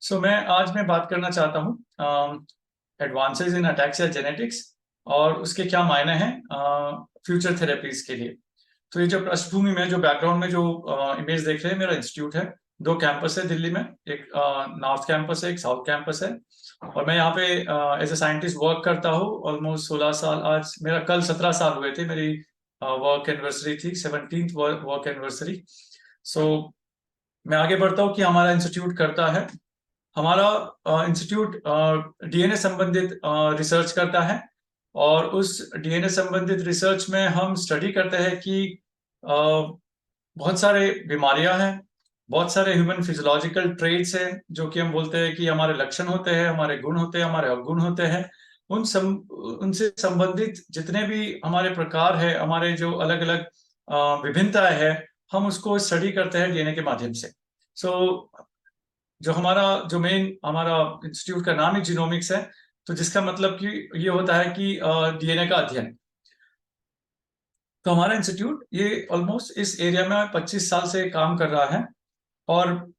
मैं बात करना चाहता हूँ एडवांसेस इन अटैक्सिया जेनेटिक्स और उसके क्या मायने हैं फ्यूचर थेरेपीज के लिए। तो ये जो पृष्ठभूमि में जो बैकग्राउंड में जो इमेज देख रहे हैं, मेरा इंस्टीट्यूट है। दो कैंपस है दिल्ली में, एक नॉर्थ कैंपस है, एक साउथ कैंपस है। और मैं यहाँ पे एज ए साइंटिस्ट वर्क करता हूँ ऑलमोस्ट 16 साल। आज मेरा कल 17 साल हुए थे, मेरी वर्क एनिवर्सरी थी, 17th वर्क एनिवर्सरी। सो मैं आगे बढ़ता हूँ कि हमारा इंस्टीट्यूट करता है। हमारा इंस्टीट्यूट डीएनए संबंधित रिसर्च करता है और उस डीएनए संबंधित रिसर्च में हम स्टडी करते हैं कि बहुत सारे बीमारियां हैं, बहुत सारे ह्यूमन फिजियोलॉजिकल ट्रेट्स हैं जो कि हम बोलते हैं कि हमारे लक्षण होते हैं, हमारे गुण होते हैं, हमारे अवगुण होते हैं। उनसे संबंधित जितने भी हमारे प्रकार है, हमारे जो अलग अलग विभिन्नताएं है, हम उसको स्टडी करते हैं डीएनए के माध्यम से। सो जो मेन हमारा इंस्टीट्यूट का नाम ही जीनोमिक्स है, तो जिसका मतलब कि ये होता है कि डीएनए का अध्ययन। तो हमारा इंस्टीट्यूट ये ऑलमोस्ट इस एरिया में 25 साल से काम कर रहा है। और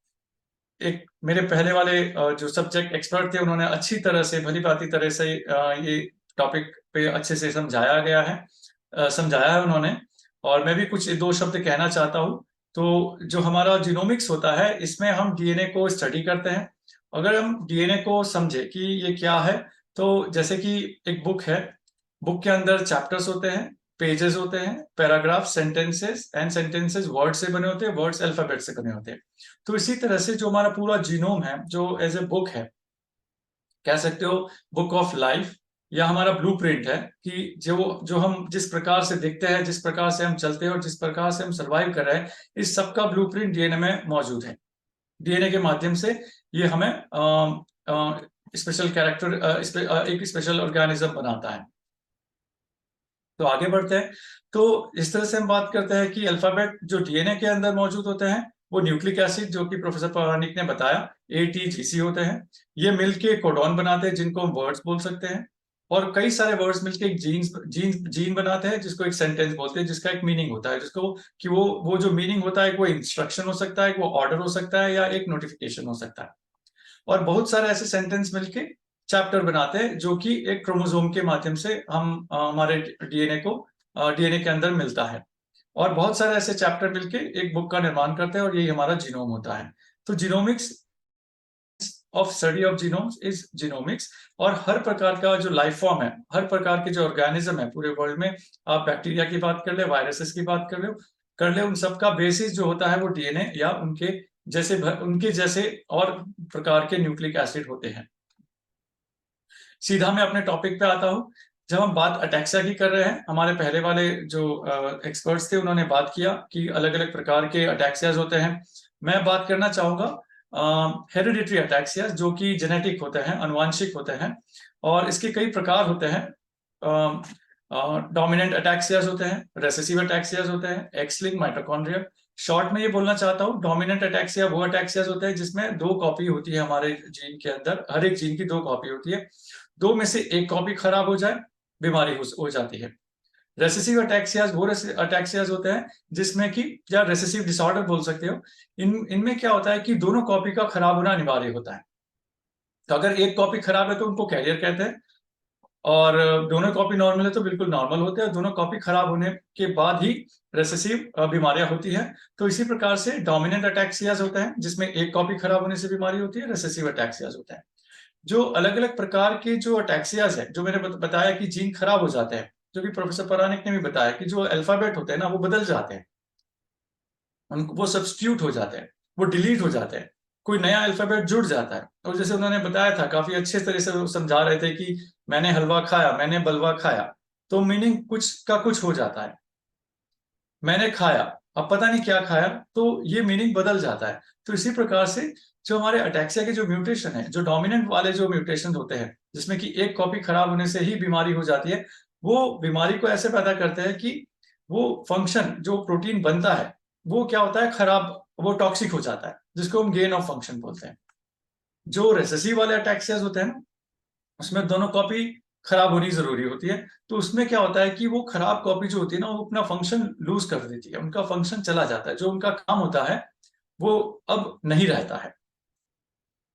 एक मेरे पहले वाले जो सब्जेक्ट एक्सपर्ट थे, उन्होंने अच्छी तरह से, भली भांति तरह से ये टॉपिक पे अच्छे से समझाया है उन्होंने। और मैं भी कुछ दो शब्द कहना चाहता हूँ। तो जो हमारा जीनोमिक्स होता है, इसमें हम डीएनए को स्टडी करते हैं। अगर हम डीएनए को समझे कि ये क्या है, तो जैसे कि एक बुक है, बुक के अंदर चैप्टर्स होते हैं, पेजेस होते हैं, पैराग्राफ, सेंटेंसेस वर्ड से बने होते हैं, वर्ड्स अल्फाबेट से बने होते हैं। तो इसी तरह से जो हमारा पूरा जीनोम है, जो एज ए बुक है, कह सकते हो बुक ऑफ लाइफ, या हमारा ब्लूप्रिंट है कि जो हम जिस प्रकार से दिखते हैं, जिस प्रकार से हम चलते हैं और जिस प्रकार से हम सर्वाइव कर रहे हैं, इस सब का ब्लूप्रिंट डीएनए में मौजूद है। डीएनए के माध्यम से ये हमें स्पेशल कैरेक्टर, एक स्पेशल ऑर्गेनिज्म बनाता है। तो आगे बढ़ते हैं। तो इस तरह से हम बात करते हैं कि अल्फाबेट जो डीएनए के अंदर मौजूद होते हैं, वो न्यूक्लिक एसिड, जो कि प्रोफेसर पौराणिक ने बताया, ATGC होते हैं। ये मिलके कोडॉन बनाते हैं, जिनको हम वर्ड्स बोल सकते हैं। और कई सारे वर्ड्स मिलके एक जीन बनाते हैं, जिसको एक सेंटेंस बोलते हैं, जिसका एक मीनिंग होता है, जिसको कि वो जो मीनिंग होता है, वो इंस्ट्रक्शन हो सकता है, वो ऑर्डर हो सकता है, या एक नोटिफिकेशन हो सकता है। और बहुत सारे ऐसे सेंटेंस मिलके चैप्टर बनाते हैं, जो कि एक क्रोमोसोम के माध्यम से हमारे डीएनए के अंदर मिलता है। और बहुत सारे ऐसे चैप्टर मिलके एक बुक का निर्माण करते हैं, और यही हमारा जीनोम होता है। तो genomics of study of genomes is genomics. और हर प्रकार का जो लाइफ फॉर्म है, हर प्रकार के जो ऑर्गेनिज्म है पूरे वर्ल्ड में, आप बैक्टीरिया की बात कर ले, वायरसेस की बात कर ले, उन सबका बेसिस जो होता है वो डीएनए या उनके जैसे और प्रकार के न्यूक्लिक एसिड होते हैं। सीधा मैं अपने टॉपिक पे आता हूँ। जब हम बात अटैक्सिया की कर रहे हैं, हमारे पहले वाले जो एक्सपर्ट्स थे, उन्होंने बात किया कि अलग अलग प्रकार के अटैक्सियाज होते हैं। मैं बात करना चाहूंगा हेरिडिटरी अटैक्सियाज, जो कि जेनेटिक होते हैं, अनुवांशिक होते हैं। और इसके कई प्रकार होते हैं। डोमिनेंट अटैक्सियाज होते हैं, रेसेसिव अटैक्सियाज होते हैं, एक्स-लिंक्ड माइटोकॉन्ड्रिया। शॉर्ट में ये बोलना चाहता हूँ, डोमिनेंट अटैक्सिया वो अटैक्सियाज होते हैं जिसमें 2 कॉपी होती है हमारे जीन के अंदर, हर एक जीन की 2 कॉपी होती है। 2 में से 1 कॉपी खराब हो जाए, बीमारी हो जाती है। रेसेसिव अटैक्सियाज वो अटैक्सियाज होते हैं जिसमें कि, या रेसेसिव डिसऑर्डर बोल सकते हो, इनमें क्या होता है कि दोनों कॉपी का खराब होना अनिवार्य होता है। तो अगर एक कॉपी खराब है तो उनको कैरियर कहते हैं, और दोनों कॉपी नॉर्मल है तो बिल्कुल नॉर्मल होते हैं। दोनों कॉपी खराब होने के बाद ही रेसेसिव बीमारियां होती है। तो इसी प्रकार से डोमिनेंट अटैक्सियाज होते हैं जिसमें एक कॉपी खराब होने से बीमारी होती है, रेसेसिव अटैक्सियाज होते हैं। जो अलग अलग प्रकार के जो अटैक्सियाज है, जो मैंने बताया कि जीन खराब हो जाते हैं, जो कि प्रोफेसर पौराणिक ने भी बताया कि जो अल्फाबेट होते हैं ना, वो बदल जाते हैं, वो सब्स्टिट्यूट हो जाते हैं, वो डिलीट हो जाते हैं, कोई नया अल्फाबेट जुड़ जाता है। और जैसे उन्होंने बताया था, काफी अच्छे तरह से वो समझा रहे थे कि मैंने हलवा खाया, मैंने बलवा खाया, तो मीनिंग कुछ का कुछ हो जाता है। मैंने खाया, अब पता नहीं क्या खाया, तो ये मीनिंग बदल जाता है। तो इसी प्रकार से जो हमारे अटैक्सिया के जो म्यूटेशन है, जो डोमिनेंट वाले जो म्यूटेशन होते हैं, जिसमें कि एक कॉपी खराब होने से ही बीमारी हो जाती है, वो बीमारी को ऐसे पैदा करते हैं कि वो फंक्शन, जो प्रोटीन बनता है, वो क्या होता है, खराब, वो टॉक्सिक हो जाता है, जिसको हम गेन ऑफ फंक्शन बोलते हैं। जो रेसेसिव वाले अटैक्सियाज होते हैं ना, उसमें दोनों कॉपी खराब होनी जरूरी होती है। तो उसमें क्या होता है कि वो खराब कॉपी जो होती है ना, वो अपना फंक्शन लूज कर देती है, उनका फंक्शन चला जाता है, जो उनका काम होता है वो अब नहीं रहता है।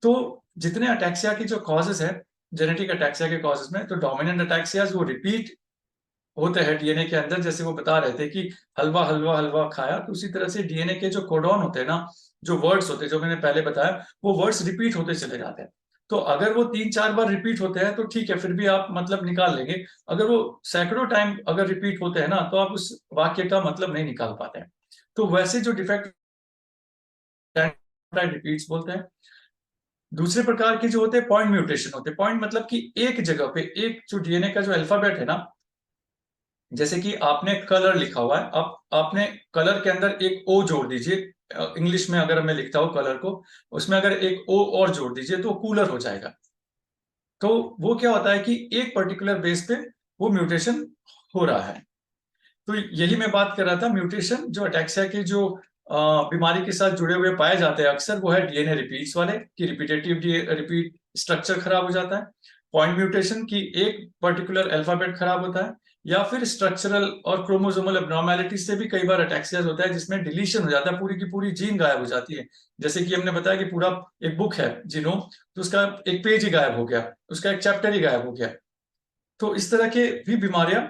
तो जितने अटैक्सिया की जो कॉजेज है जेनेटिक अटैक्सिया के कॉजेज में, तो डोमिनेंट अटैक्सियाज वो रिपीट होते हैं डीएनए के अंदर। जैसे वो बता रहे थे कि हलवा हलवा हलवा खाया, तो उसी तरह से डीएनए के जो कोडॉन होते हैं ना, जो वर्ड्स होते हैं जो मैंने पहले बताया, वो वर्ड्स रिपीट होते चले जाते हैं। तो अगर वो 3-4 बार रिपीट होते हैं तो ठीक है, फिर भी आप मतलब निकाल लेंगे। अगर वो सैकड़ों टाइम अगर रिपीट होते हैं ना, तो आप उस वाक्य का मतलब नहीं निकाल पाते हैं। तो वैसे जो डिफेक्ट रिपीट्स बोलते हैं। दूसरे प्रकार के जो होते हैं पॉइंट म्यूटेशन होते हैं। पॉइंट मतलब कि एक जगह पे एक जो डीएनए का जो अल्फाबेट है ना, जैसे कि आपने कलर लिखा हुआ है, आपने कलर के अंदर एक ओ जोड़ दीजिए। इंग्लिश में अगर मैं लिखता हूं कलर को, उसमें अगर एक ओ और जोड़ दीजिए तो कूलर हो जाएगा। तो वो क्या होता है कि एक पर्टिकुलर बेस पे वो म्यूटेशन हो रहा है। तो यही मैं बात कर रहा था, म्यूटेशन जो अटैक्सिया के जो बीमारी के साथ जुड़े हुए पाए जाते हैं अक्सर, वो है डीएनए रिपीट्स वाले, कि रिपीटेटिव रिपीट स्ट्रक्चर खराब हो जाता है। पॉइंट म्यूटेशन की एक पर्टिकुलर अल्फाबेट खराब होता है, या फिर स्ट्रक्चरल और क्रोमोसोमल एब्नॉर्मेलिटी से भी कई बार अटैक्सिया होता है जिसमें डिलीशन हो जाता है, पूरी की पूरी जीन गायब हो जाती है। जैसे कि हमने बताया कि पूरा एक बुक है जीनोम, तो उसका एक पेज ही गायब हो गया, उसका एक चैप्टर ही गायब हो गया। तो इस तरह के भी बीमारियां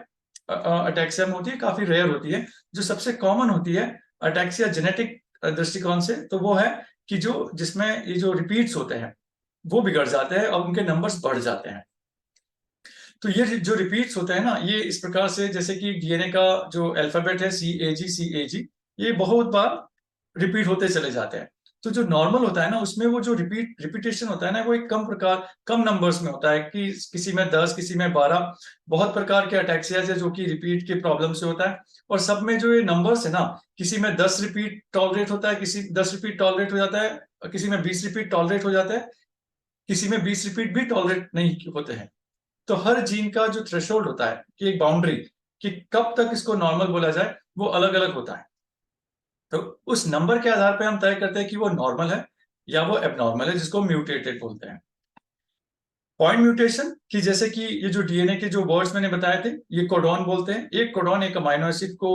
अटैक्सिया में होती है, काफी रेयर होती है। जो सबसे कॉमन होती है अटैक्सिया जेनेटिक दृष्टिकोण से, तो वो है कि जो जिसमें ये जो रिपीट्स होते हैं वो बिगड़ जाते हैं और उनके नंबर्स बढ़ जाते हैं। तो ये जो रिपीट्स होते हैं ना, ये इस प्रकार से, जैसे कि डीएनए का जो अल्फाबेट है CAG, ये बहुत बार रिपीट होते चले जाते हैं। तो जो नॉर्मल होता है ना, उसमें वो जो रिपीटेशन होता है ना, वो एक कम नंबर्स में होता है, कि किसी में 10, किसी में 12। बहुत प्रकार के अटैक्सियाज है जो कि रिपीट के प्रॉब्लम से होता है। और सब में जो ये नंबर्स है ना, किसी में 10 रिपीट टॉलरेट होता है, किसी 10 रिपीट टॉलरेट हो जाता है, किसी में 20 रिपीट टॉलरेट हो जाता है, किसी में 20 रिपीट भी टॉलरेट नहीं होते हैं। तो हर जीन का जो थ्रेशोल्ड होता है, कि एक बाउंड्री, कि कब तक इसको नॉर्मल बोला जाए, वो अलग अलग होता है। तो उस नंबर के आधार पे हम तय करते हैं कि वो नॉर्मल है या वो एबनॉर्मल है, जिसको म्यूटेटेड बोलते हैं। पॉइंट म्यूटेशन की, जैसे कि ये जो डीएनए के जो वर्ड्स मैंने बताए थे, ये कोडॉन बोलते हैं। एक कोडॉन एक अमाइनो एसिड को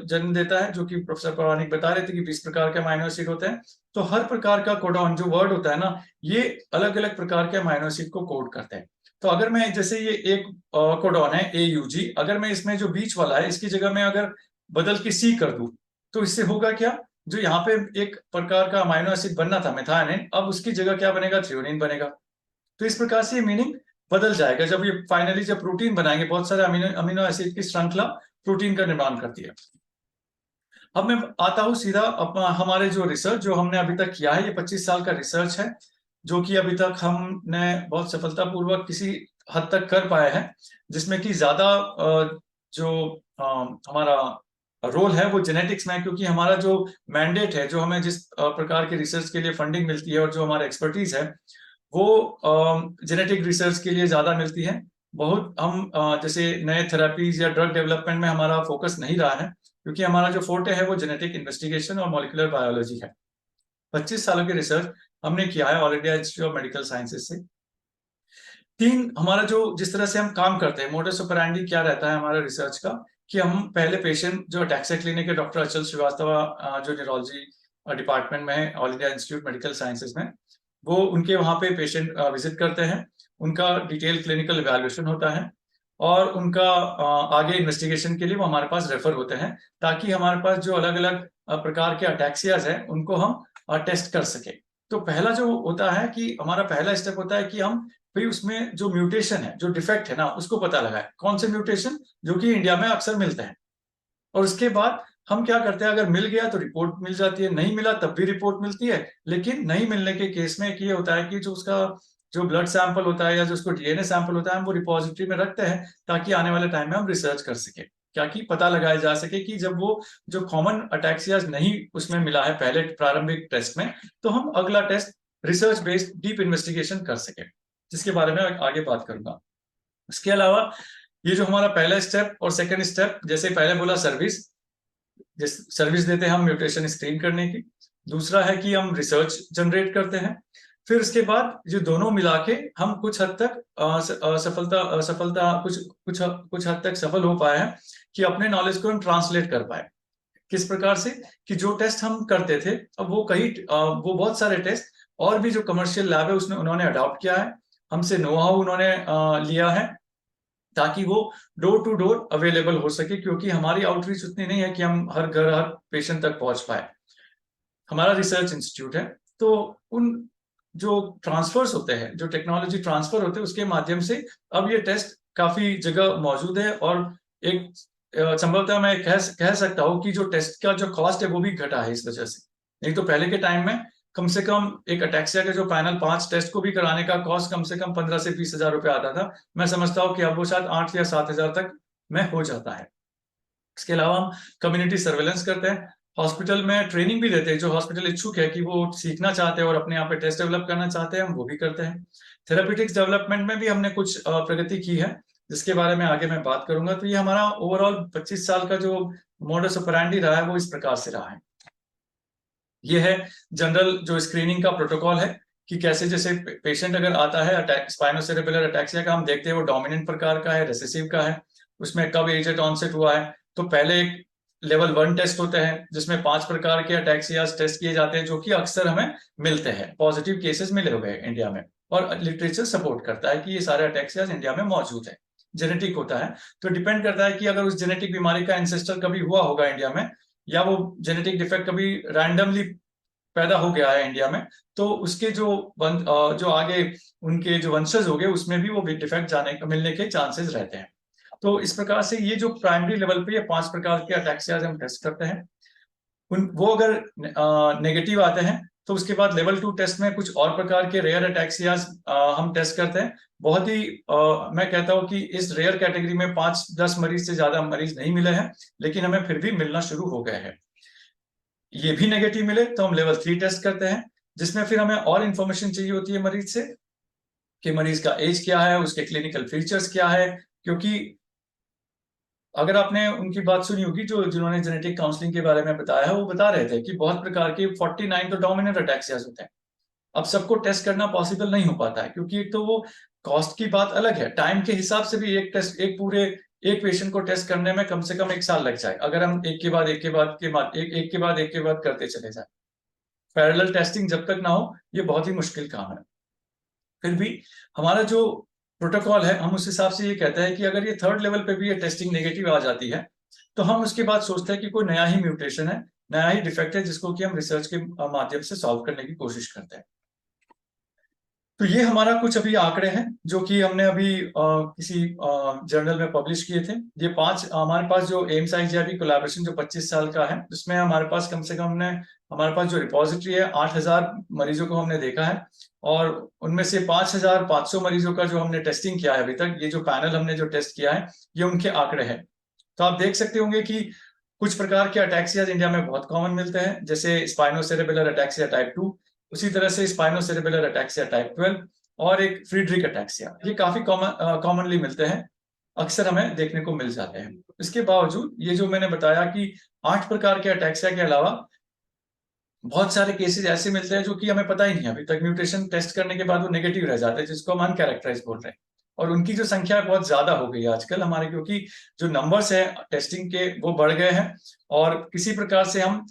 जन्म देता है, जो कि प्रोफेसर पौराणिक बता रहे थे कि 20 प्रकार के अमाइनो एसिड होते हैं। तो हर प्रकार का कोडॉन जो वर्ड होता है ना, ये अलग अलग प्रकार के अमाइनो एसिड को कोड करते हैं। तो अगर मैं, जैसे ये एक कोडॉन है AUG, अगर मैं इसमें जो बीच वाला है इसकी जगह में अगर बदल के C कर दूं, तो इससे होगा क्या, जो यहाँ पे एक प्रकार का अमाइनो एसिड बनना था मेथायोनिन, अब उसकी जगह क्या बनेगा, थ्रियोनिन बनेगा। तो इस प्रकार से ये मीनिंग बदल जाएगा। जब ये फाइनली जब प्रोटीन बनाएंगे, बहुत सारे अमीनो एसिड की श्रृंखला प्रोटीन का निर्माण करती है। अब मैं आता हूं सीधा हमारे जो रिसर्च जो हमने अभी तक किया है, ये 25 साल का रिसर्च है, जो कि अभी तक हमने बहुत सफलतापूर्वक किसी हद तक कर पाए हैं, जिसमें कि ज्यादा जो हमारा रोल है वो जेनेटिक्स में है, क्योंकि हमारा जो मैंडेट है, जो हमें जिस प्रकार के रिसर्च के लिए फंडिंग मिलती है और जो हमारा एक्सपर्टीज है, वो जेनेटिक रिसर्च के लिए ज्यादा मिलती है। बहुत हम जैसे नए थेरेपीज या ड्रग डेवलपमेंट में हमारा फोकस नहीं रहा है, क्योंकि हमारा जो फोर्टे है वो जेनेटिक इन्वेस्टिगेशन और मॉलिक्यूलर बायोलॉजी है। 25 सालों की रिसर्च हमने किया है all India institute of medical sciences से। हमारा जो जिस तरह से हम काम करते हैं, मोडस ऑपरेंडी क्या रहता है हमारा रिसर्च का, कि हम पहले पेशेंट जो अटैक्सिया क्लिनिक के डॉक्टर अचल श्रीवास्तव जो न्यूरोलॉजी डिपार्टमेंट में है all India institute medical sciences में, वो उनके वहां पे पेशेंट विजिट करते हैं, उनका डिटेल क्लिनिकल इवैल्यूएशन होता है, और उनका आगे इन्वेस्टिगेशन के लिए वो हमारे पास रेफर होते हैं, ताकि हमारे पास जो अलग अलग प्रकार के अटैक्सियाज हैं उनको हम टेस्ट कर सके। तो पहला जो होता है कि हमारा पहला स्टेप होता है कि हम भाई उसमें जो म्यूटेशन है, जो डिफेक्ट है ना, उसको पता लगाए, कौन से म्यूटेशन जो कि इंडिया में अक्सर मिलते हैं। और उसके बाद हम क्या करते हैं, अगर मिल गया तो रिपोर्ट मिल जाती है, नहीं मिला तब भी रिपोर्ट मिलती है। लेकिन नहीं मिलने के केस में ये होता है कि जो उसका जो ब्लड सैंपल होता है या जो उसको डीएनए सैंपल होता है, हम वो रिपोजिटरी में रखते हैं, ताकि आने वाले टाइम में हम रिसर्च कर सके, क्या कि पता लगाया जा सके कि जब वो जो कॉमन अटैक्सियाज नहीं उसमें मिला है पहले प्रारंभिक टेस्ट में, तो हम अगला test research based deep investigation कर सके, जिसके बारे में आगे बात करूंगा। इसके अलावा ये जो हमारा पहला स्टेप और सेकंड स्टेप, जैसे पहले बोला सर्विस देते हैं हम म्यूटेशन स्क्रीन करने की। दूसरा है कि हम रिसर्च जनरेट करते हैं। फिर उसके बाद जो दोनों मिला के हम कुछ हद तक सफलता कुछ हद तक सफल हो पाए हैं, कि अपने नॉलेज को हम ट्रांसलेट कर पाए। किस प्रकार से, कि जो टेस्ट हम करते थे, अब वो बहुत सारे टेस्ट और भी जो कमर्शियल लैब है उसने उन्होंने अडॉप्ट किया है, हमसे नो हाउ उन्होंने लिया है, ताकि वो डोर टू डोर अवेलेबल हो सके, क्योंकि हमारी आउटरीच उतनी नहीं है कि हम हर घर हर पेशेंट तक पहुंच पाए। हमारा रिसर्च इंस्टीट्यूट है, तो उन जो ट्रांसफर्स होते हैं, जो टेक्नोलॉजी ट्रांसफर होते हैं, उसके माध्यम से अब ये टेस्ट काफी जगह मौजूद है। और एक संभवतः मैं कह सकता हूँ कि जो टेस्ट का जो कॉस्ट है वो भी घटा है इस वजह से। नहीं तो पहले के टाइम में कम से कम एक अटैक्सिया के जो पैनल 5 टेस्ट को भी कराने का कॉस्ट कम से कम 15 से 20 हजार रुपये आता था। मैं समझता हूँ कि अब वो शायद 8 या 7 हजार तक में हो जाता है। इसके अलावा हम कम्युनिटी सर्वेलेंस करते हैं, हॉस्पिटल में ट्रेनिंग भी देते हैं। जो हॉस्पिटल इच्छुक है कि वो सीखना चाहते हैं और अपने यहाँ पे टेस्ट डेवलप करना चाहते हैं, हम वो भी करते हैं। थेराप्यूटिक्स डेवलपमेंट में भी हमने कुछ प्रगति की है, जिसके बारे में आगे मैं बात करूंगा। तो ये हमारा ओवरऑल 25 साल का जो मॉडस ऑपरेंडी रहा है वो इस प्रकार से रहा है। ये है जनरल जो स्क्रीनिंग का प्रोटोकॉल है, कि कैसे जैसे पेशेंट अगर आता है स्पाइनोसेरेब्रल अटैक्सिया का, हम देखते हैं वो डोमिनेंट प्रकार का है, रिसेसिव का है, उसमें कब एज एट ऑनसेट हुआ है। तो पहले एक लेवल 1 टेस्ट होते हैं जिसमें 5 प्रकार के अटैक्सियाज टेस्ट किए जाते हैं, जो कि अक्सर हमें मिलते हैं, पॉजिटिव केसेस मिले हुए हैं इंडिया में, और लिटरेचर सपोर्ट करता है कि ये सारे अटैक्सियाज इंडिया में मौजूद है। जेनेटिक होता है, तो डिपेंड करता है कि अगर उस जेनेटिक बीमारी का एंसेस्टर कभी हुआ होगा इंडिया में, या वो जेनेटिक डिफेक्ट कभी रैंडमली पैदा हो गया है इंडिया में, तो उसके जो आगे उनके जो वंशज हो गए उसमें भी वो डिफेक्ट जाने मिलने के चांसेस रहते हैं। तो इस प्रकार से ये जो प्राइमरी लेवल पे ये 5 प्रकार के अटैक्सियाज हम टेस्ट करते हैं, वो अगर नेगेटिव आते हैं तो उसके बाद लेवल 2 टेस्ट में कुछ और प्रकार के रेयर अटैक्सियाज हम टेस्ट करते हैं। बहुत ही मैं कहता हूं कि इस रेयर कैटेगरी में 5-10 मरीज से ज्यादा मरीज नहीं मिले हैं, लेकिन हमें फिर भी मिलना शुरू हो गए हैं। ये भी नेगेटिव मिले तो हम लेवल 3 टेस्ट करते हैं, जिसमें फिर हमें और इंफॉर्मेशन चाहिए होती है मरीज से, कि मरीज का एज क्या है, उसके क्लिनिकल फीचर्स क्या है। क्योंकि अगर आपने उनकी बात सुनी होगी जो जिन्होंने जेनेटिक काउंसलिंग के बारे में बताया है, वो बता रहे थे कि बहुत प्रकार के 49 तो डोमिनेंट अटैक्सियाज होते हैं। अब सबको टेस्ट करना पॉसिबल नहीं हो पाता है, क्योंकि एक तो वो कॉस्ट की बात अलग है, टाइम के हिसाब से भी एक पेशेंट को टेस्ट करने में कम से कम 1 साल लग जाए, अगर हम एक के बाद एक के बाद एक के बाद करते चले जाए। पैरेलल टेस्टिंग जब तक ना हो, ये बहुत ही मुश्किल काम है। फिर भी हमारा जो प्रोटोकॉल है, हम उस हिसाब से ये कहते हैं कि अगर ये 3rd लेवल पे भी ये टेस्टिंग नेगेटिव आ जाती है, तो हम उसके बाद सोचते हैं कि कोई नया ही म्यूटेशन है, नया ही डिफेक्ट है, जिसको कि हम रिसर्च के माध्यम से सॉल्व करने की कोशिश करते हैं। तो ये हमारा कुछ अभी आंकड़े हैं जो कि हमने अभी किसी जर्नल में पब्लिश किए थे। ये 5 हमारे पास जो एम्स आईजीआईबी कोलैबोरेशन जो 25 साल का है, जिसमें हमारे पास कम से कम हमारे पास जो रिपोजिटरी है 8000 मरीजों को हमने देखा है, और उनमें से 5500 मरीजों का जो हमने टेस्टिंग किया है अभी तक, ये जो पैनल हमने जो टेस्ट किया है, ये उनके आंकड़े हैं। तो आप देख सकते होंगे कि कुछ प्रकार के अटैक्सियाज इंडिया में बहुत कॉमन मिलते हैं, जैसे स्पाइनोसेरेब्रल अटैक्सिया टाइप 2, उसी तरह से स्पाइनोसेरेब्रल अटैक्सिया टाइप 12, और एक फ्रीड्रिक अटैक्सिया। ये काफी कॉमनली मिलते हैं, अक्सर हमें देखने को मिल जाते हैं। इसके बावजूद ये जो मैंने बताया कि 8 प्रकार के अटैक्सिया के अलावा बहुत सारे केसेस ऐसे मिलते हैं जो कि हमें पता ही नहीं है अभी तक, म्यूटेशन टेस्ट करने के बाद वो नेगेटिव रह जाते हैं, जिसको हम अनकैरेक्टराइज बोल रहे हैं। और उनकी जो संख्या बहुत ज्यादा हो गई है आजकल हमारे, क्योंकि जो नंबर्स है टेस्टिंग के वो बढ़ गए हैं, और किसी प्रकार से हम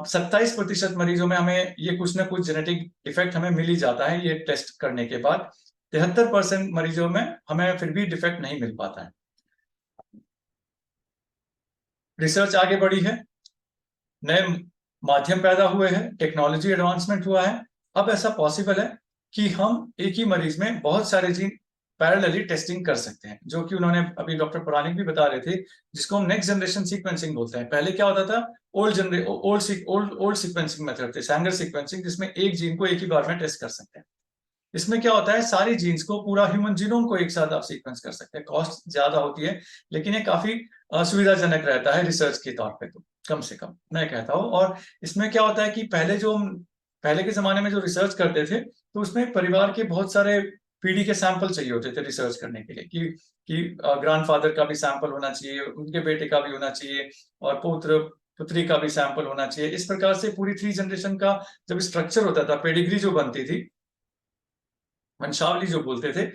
27% मरीजों में हमें ये कुछ ना कुछ जेनेटिक डिफेक्ट हमें मिल ही जाता है ये टेस्ट करने के बाद। 73% मरीजों में हमें फिर भी डिफेक्ट नहीं मिल पाता है। रिसर्च आगे बढ़ी है, नए माध्यम पैदा हुए हैं, टेक्नोलॉजी एडवांसमेंट हुआ है। अब ऐसा पॉसिबल है कि हम एक ही मरीज में बहुत सारे जीन पैरेलली टेस्टिंग कर सकते हैं, जो कि उन्होंने अभी डॉक्टर पुरानिक भी बता रहे थे, जिसको हम नेक्स्ट जनरेशन सीक्वेंसिंग बोलते हैं। पहले क्या होता था, ओल्ड सीक्वेंसिंग मेथड थे, सैंगर सीक्वेंसिंग, जिसमें एक जीन को एक ही बार में टेस्ट कर सकते हैं। इसमें क्या होता है, सारी जीन्स को, पूरा ह्यूमन जीनोम को एक साथ आप सीक्वेंस कर सकते हैं। कॉस्ट ज्यादा होती है, लेकिन ये काफी सुविधाजनक रहता है रिसर्च के तौर पे, तो कम से कम मैं कहता हूँ। और इसमें क्या होता है कि पहले के जमाने में जो रिसर्च करते थे, तो उसमें परिवार के बहुत सारे पीढ़ी के सैंपल चाहिए होते थे रिसर्च करने के लिए, कि ग्रैंडफादर का भी सैंपल होना चाहिए, उनके बेटे का भी होना चाहिए, और पुत्री का भी सैंपल होना चाहिए। इस प्रकार से पूरी 3 जनरेशन का जब स्ट्रक्चर होता था, पेडिग्री जो बनती थी, वंशावली जो बोलते थे,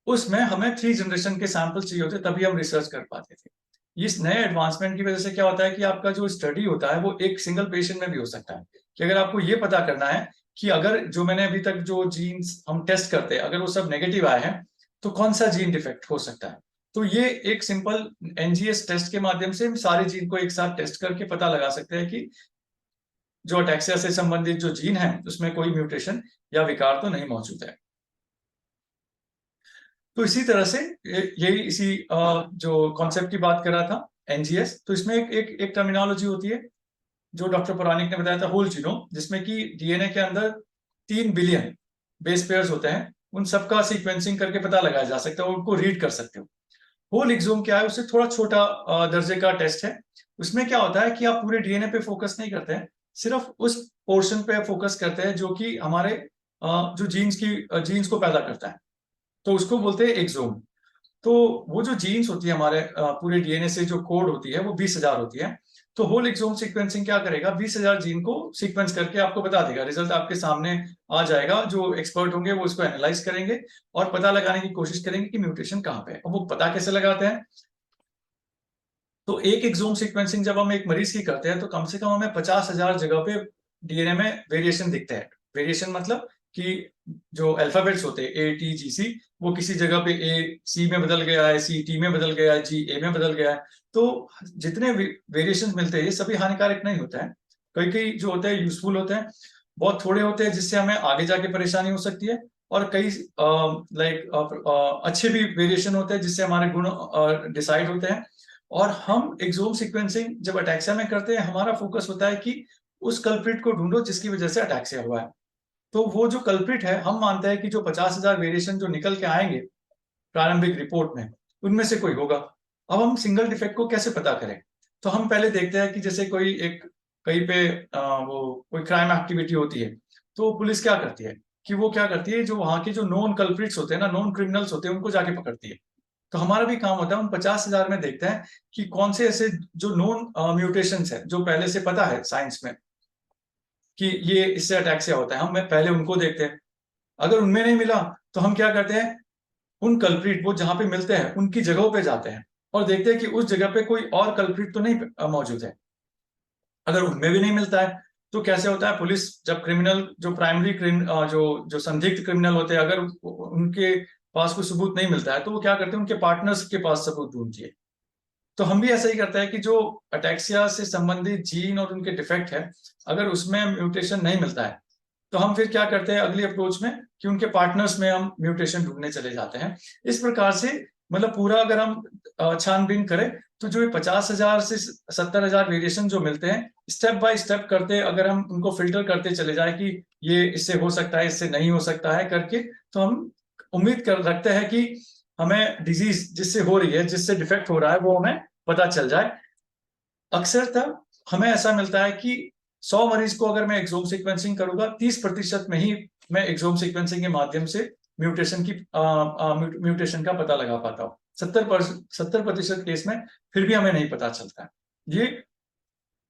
उसमें हमें 3 जनरेशन के सैंपल चाहिए होते, तभी हम रिसर्च कर पाते थे। इस नए एडवांसमेंट की वजह से क्या होता है कि आपका जो स्टडी होता है वो एक सिंगल पेशेंट में भी हो सकता है। कि अगर आपको ये पता करना है कि अगर जो मैंने अभी तक जो जीन्स हम टेस्ट करते हैं अगर वो सब नेगेटिव आए हैं तो कौन सा जीन डिफेक्ट हो सकता है। तो ये एक सिंपल एनजीएस टेस्ट के माध्यम से हम सारे जीन को एक साथ टेस्ट करके पता लगा सकते हैं कि जो अटैक्सिया से संबंधित जो जीन है उसमें कोई म्यूटेशन या विकार तो नहीं मौजूद है। तो इसी तरह से यही इसी जो कॉन्सेप्ट की बात कर रहा था एनजीएस, तो इसमें एक टर्मिनोलॉजी होती है जो डॉक्टर पुरानिक ने बताया था होल जीनोम, जिसमें कि डीएनए के अंदर 3 बिलियन बेस पेयर्स होते हैं, उन सबका सीक्वेंसिंग करके पता लगाया जा सकता है और उनको रीड कर सकते हो। होल एक्सोम क्या है, उससे थोड़ा छोटा दर्जे का टेस्ट है। उसमें क्या होता है कि आप पूरे डीएनए पे फोकस नहीं करते हैं, सिर्फ उस पोर्शन पे फोकस करते हैं जो कि हमारे जो जीन्स को पैदा करता है, तो उसको बोलते हैं एक्सोम। तो वो जो जीन्स होती है हमारे पूरे डीएनए से जो कोड होती है वो 20,000 होती है। तो होल एक्सोम सीक्वेंसिंग क्या करेगा, 20,000 जीन को सीक्वेंस करके आपको बता देगा, रिजल्ट आपके सामने आ जाएगा। जो एक्सपर्ट होंगे वो इसको एनालाइज करेंगे और पता लगाने की कोशिश करेंगे कि म्यूटेशन कहाँ पे है। अब वो पता कैसे लगाते हैं, तो एक एक्सोम सीक्वेंसिंग जब हम एक मरीज की करते हैं तो कम से कम हमें 50,000 जगह पे डीएनए में वेरिएशन दिखते हैं। वेरिएशन मतलब कि जो अल्फाबेट्स होते हैं ए टी जी सी, वो किसी जगह पे ए सी में बदल गया है, सी टी में बदल गया है, जी ए में बदल गया है। तो जितने वेरिएशन मिलते हैं ये सभी हानिकारक नहीं होते हैं। कई कई जो होते हैं यूजफुल होते हैं, बहुत थोड़े होते हैं जिससे हमें आगे जाके परेशानी हो सकती है, और कई अच्छे भी वेरिएशन होते हैं जिससे हमारे गुण डिसाइड होते हैं। और हम एक्सोम सीक्वेंसिंग जब अटैक्सिया में करते हैं, हमारा फोकस होता है कि उस कल्प्रिट को ढूंढो जिसकी वजह से अटैक्सिया हुआ है। तो वो जो कल्प्रिट है, हम मानते हैं कि जो 50,000 वेरिएशन जो निकल के आएंगे प्रारंभिक रिपोर्ट में, उनमें से कोई होगा। अब हम सिंगल डिफेक्ट को कैसे पता करें, तो हम पहले देखते हैं कि जैसे कोई एक कहीं पे वो कोई क्राइम एक्टिविटी होती है, तो पुलिस क्या करती है कि वो क्या करती है, जो वहां के जो नॉन कल्प्रिट्स होते हैं ना, नॉन क्रिमिनल्स होते हैं, उनको जाके पकड़ती है। तो हमारा भी काम होता है, हम 50,000 में देखते हैं कि कौन से ऐसे जो नोन म्यूटेशंस है जो पहले से पता है साइंस में कि ये इससे अटैक्सिया होता है, हम पहले उनको देखते हैं। अगर उनमें नहीं मिला तो हम क्या करते हैं, उन कल्प्रिट वो जहां पे मिलते हैं उनकी जगहों पे जाते हैं और देखते हैं कि उस जगह पे कोई और कल्प्रिट तो नहीं मौजूद है। अगर उनमें भी नहीं मिलता है तो कैसे होता है, पुलिस जब क्रिमिनल जो प्राइमरी जो संदिग्ध क्रिमिनल होते हैं, अगर उनके पास कोई सबूत नहीं मिलता है तो वो क्या करते हैं, उनके पार्टनर्स के पास सबूत ढूंढती है। तो हम भी ऐसा ही करते हैं कि जो अटैक्सिया से संबंधित जीन और उनके डिफेक्ट है, अगर उसमें म्यूटेशन नहीं मिलता है तो हम फिर क्या करते हैं अगली अप्रोच में कि उनके पार्टनर्स में हम म्यूटेशन ढूंढने चले जाते हैं। इस प्रकार से मतलब पूरा अगर हम छानबीन करें तो जो 50,000 से 70,000 वेरिएशन जो मिलते हैं, स्टेप बाय स्टेप करते अगर हम उनको फिल्टर करते चले जाए कि ये इससे हो सकता है, इससे नहीं हो सकता है करके, तो हम उम्मीद कर रखते हैं कि हमें डिजीज जिससे हो रही है, जिससे डिफेक्ट हो रहा है, वो हमें पता चल जाए। अक्सर तक हमें ऐसा मिलता है कि 100 मरीज को अगर मैं एक्सोम सीक्वेंसिंग करूंगा, 30% में ही मैं एक्सोम सीक्वेंसिंग के माध्यम से म्यूटेशन का पता लगा पाता हूँ। 70% केस में फिर भी हमें नहीं पता चलता है। ये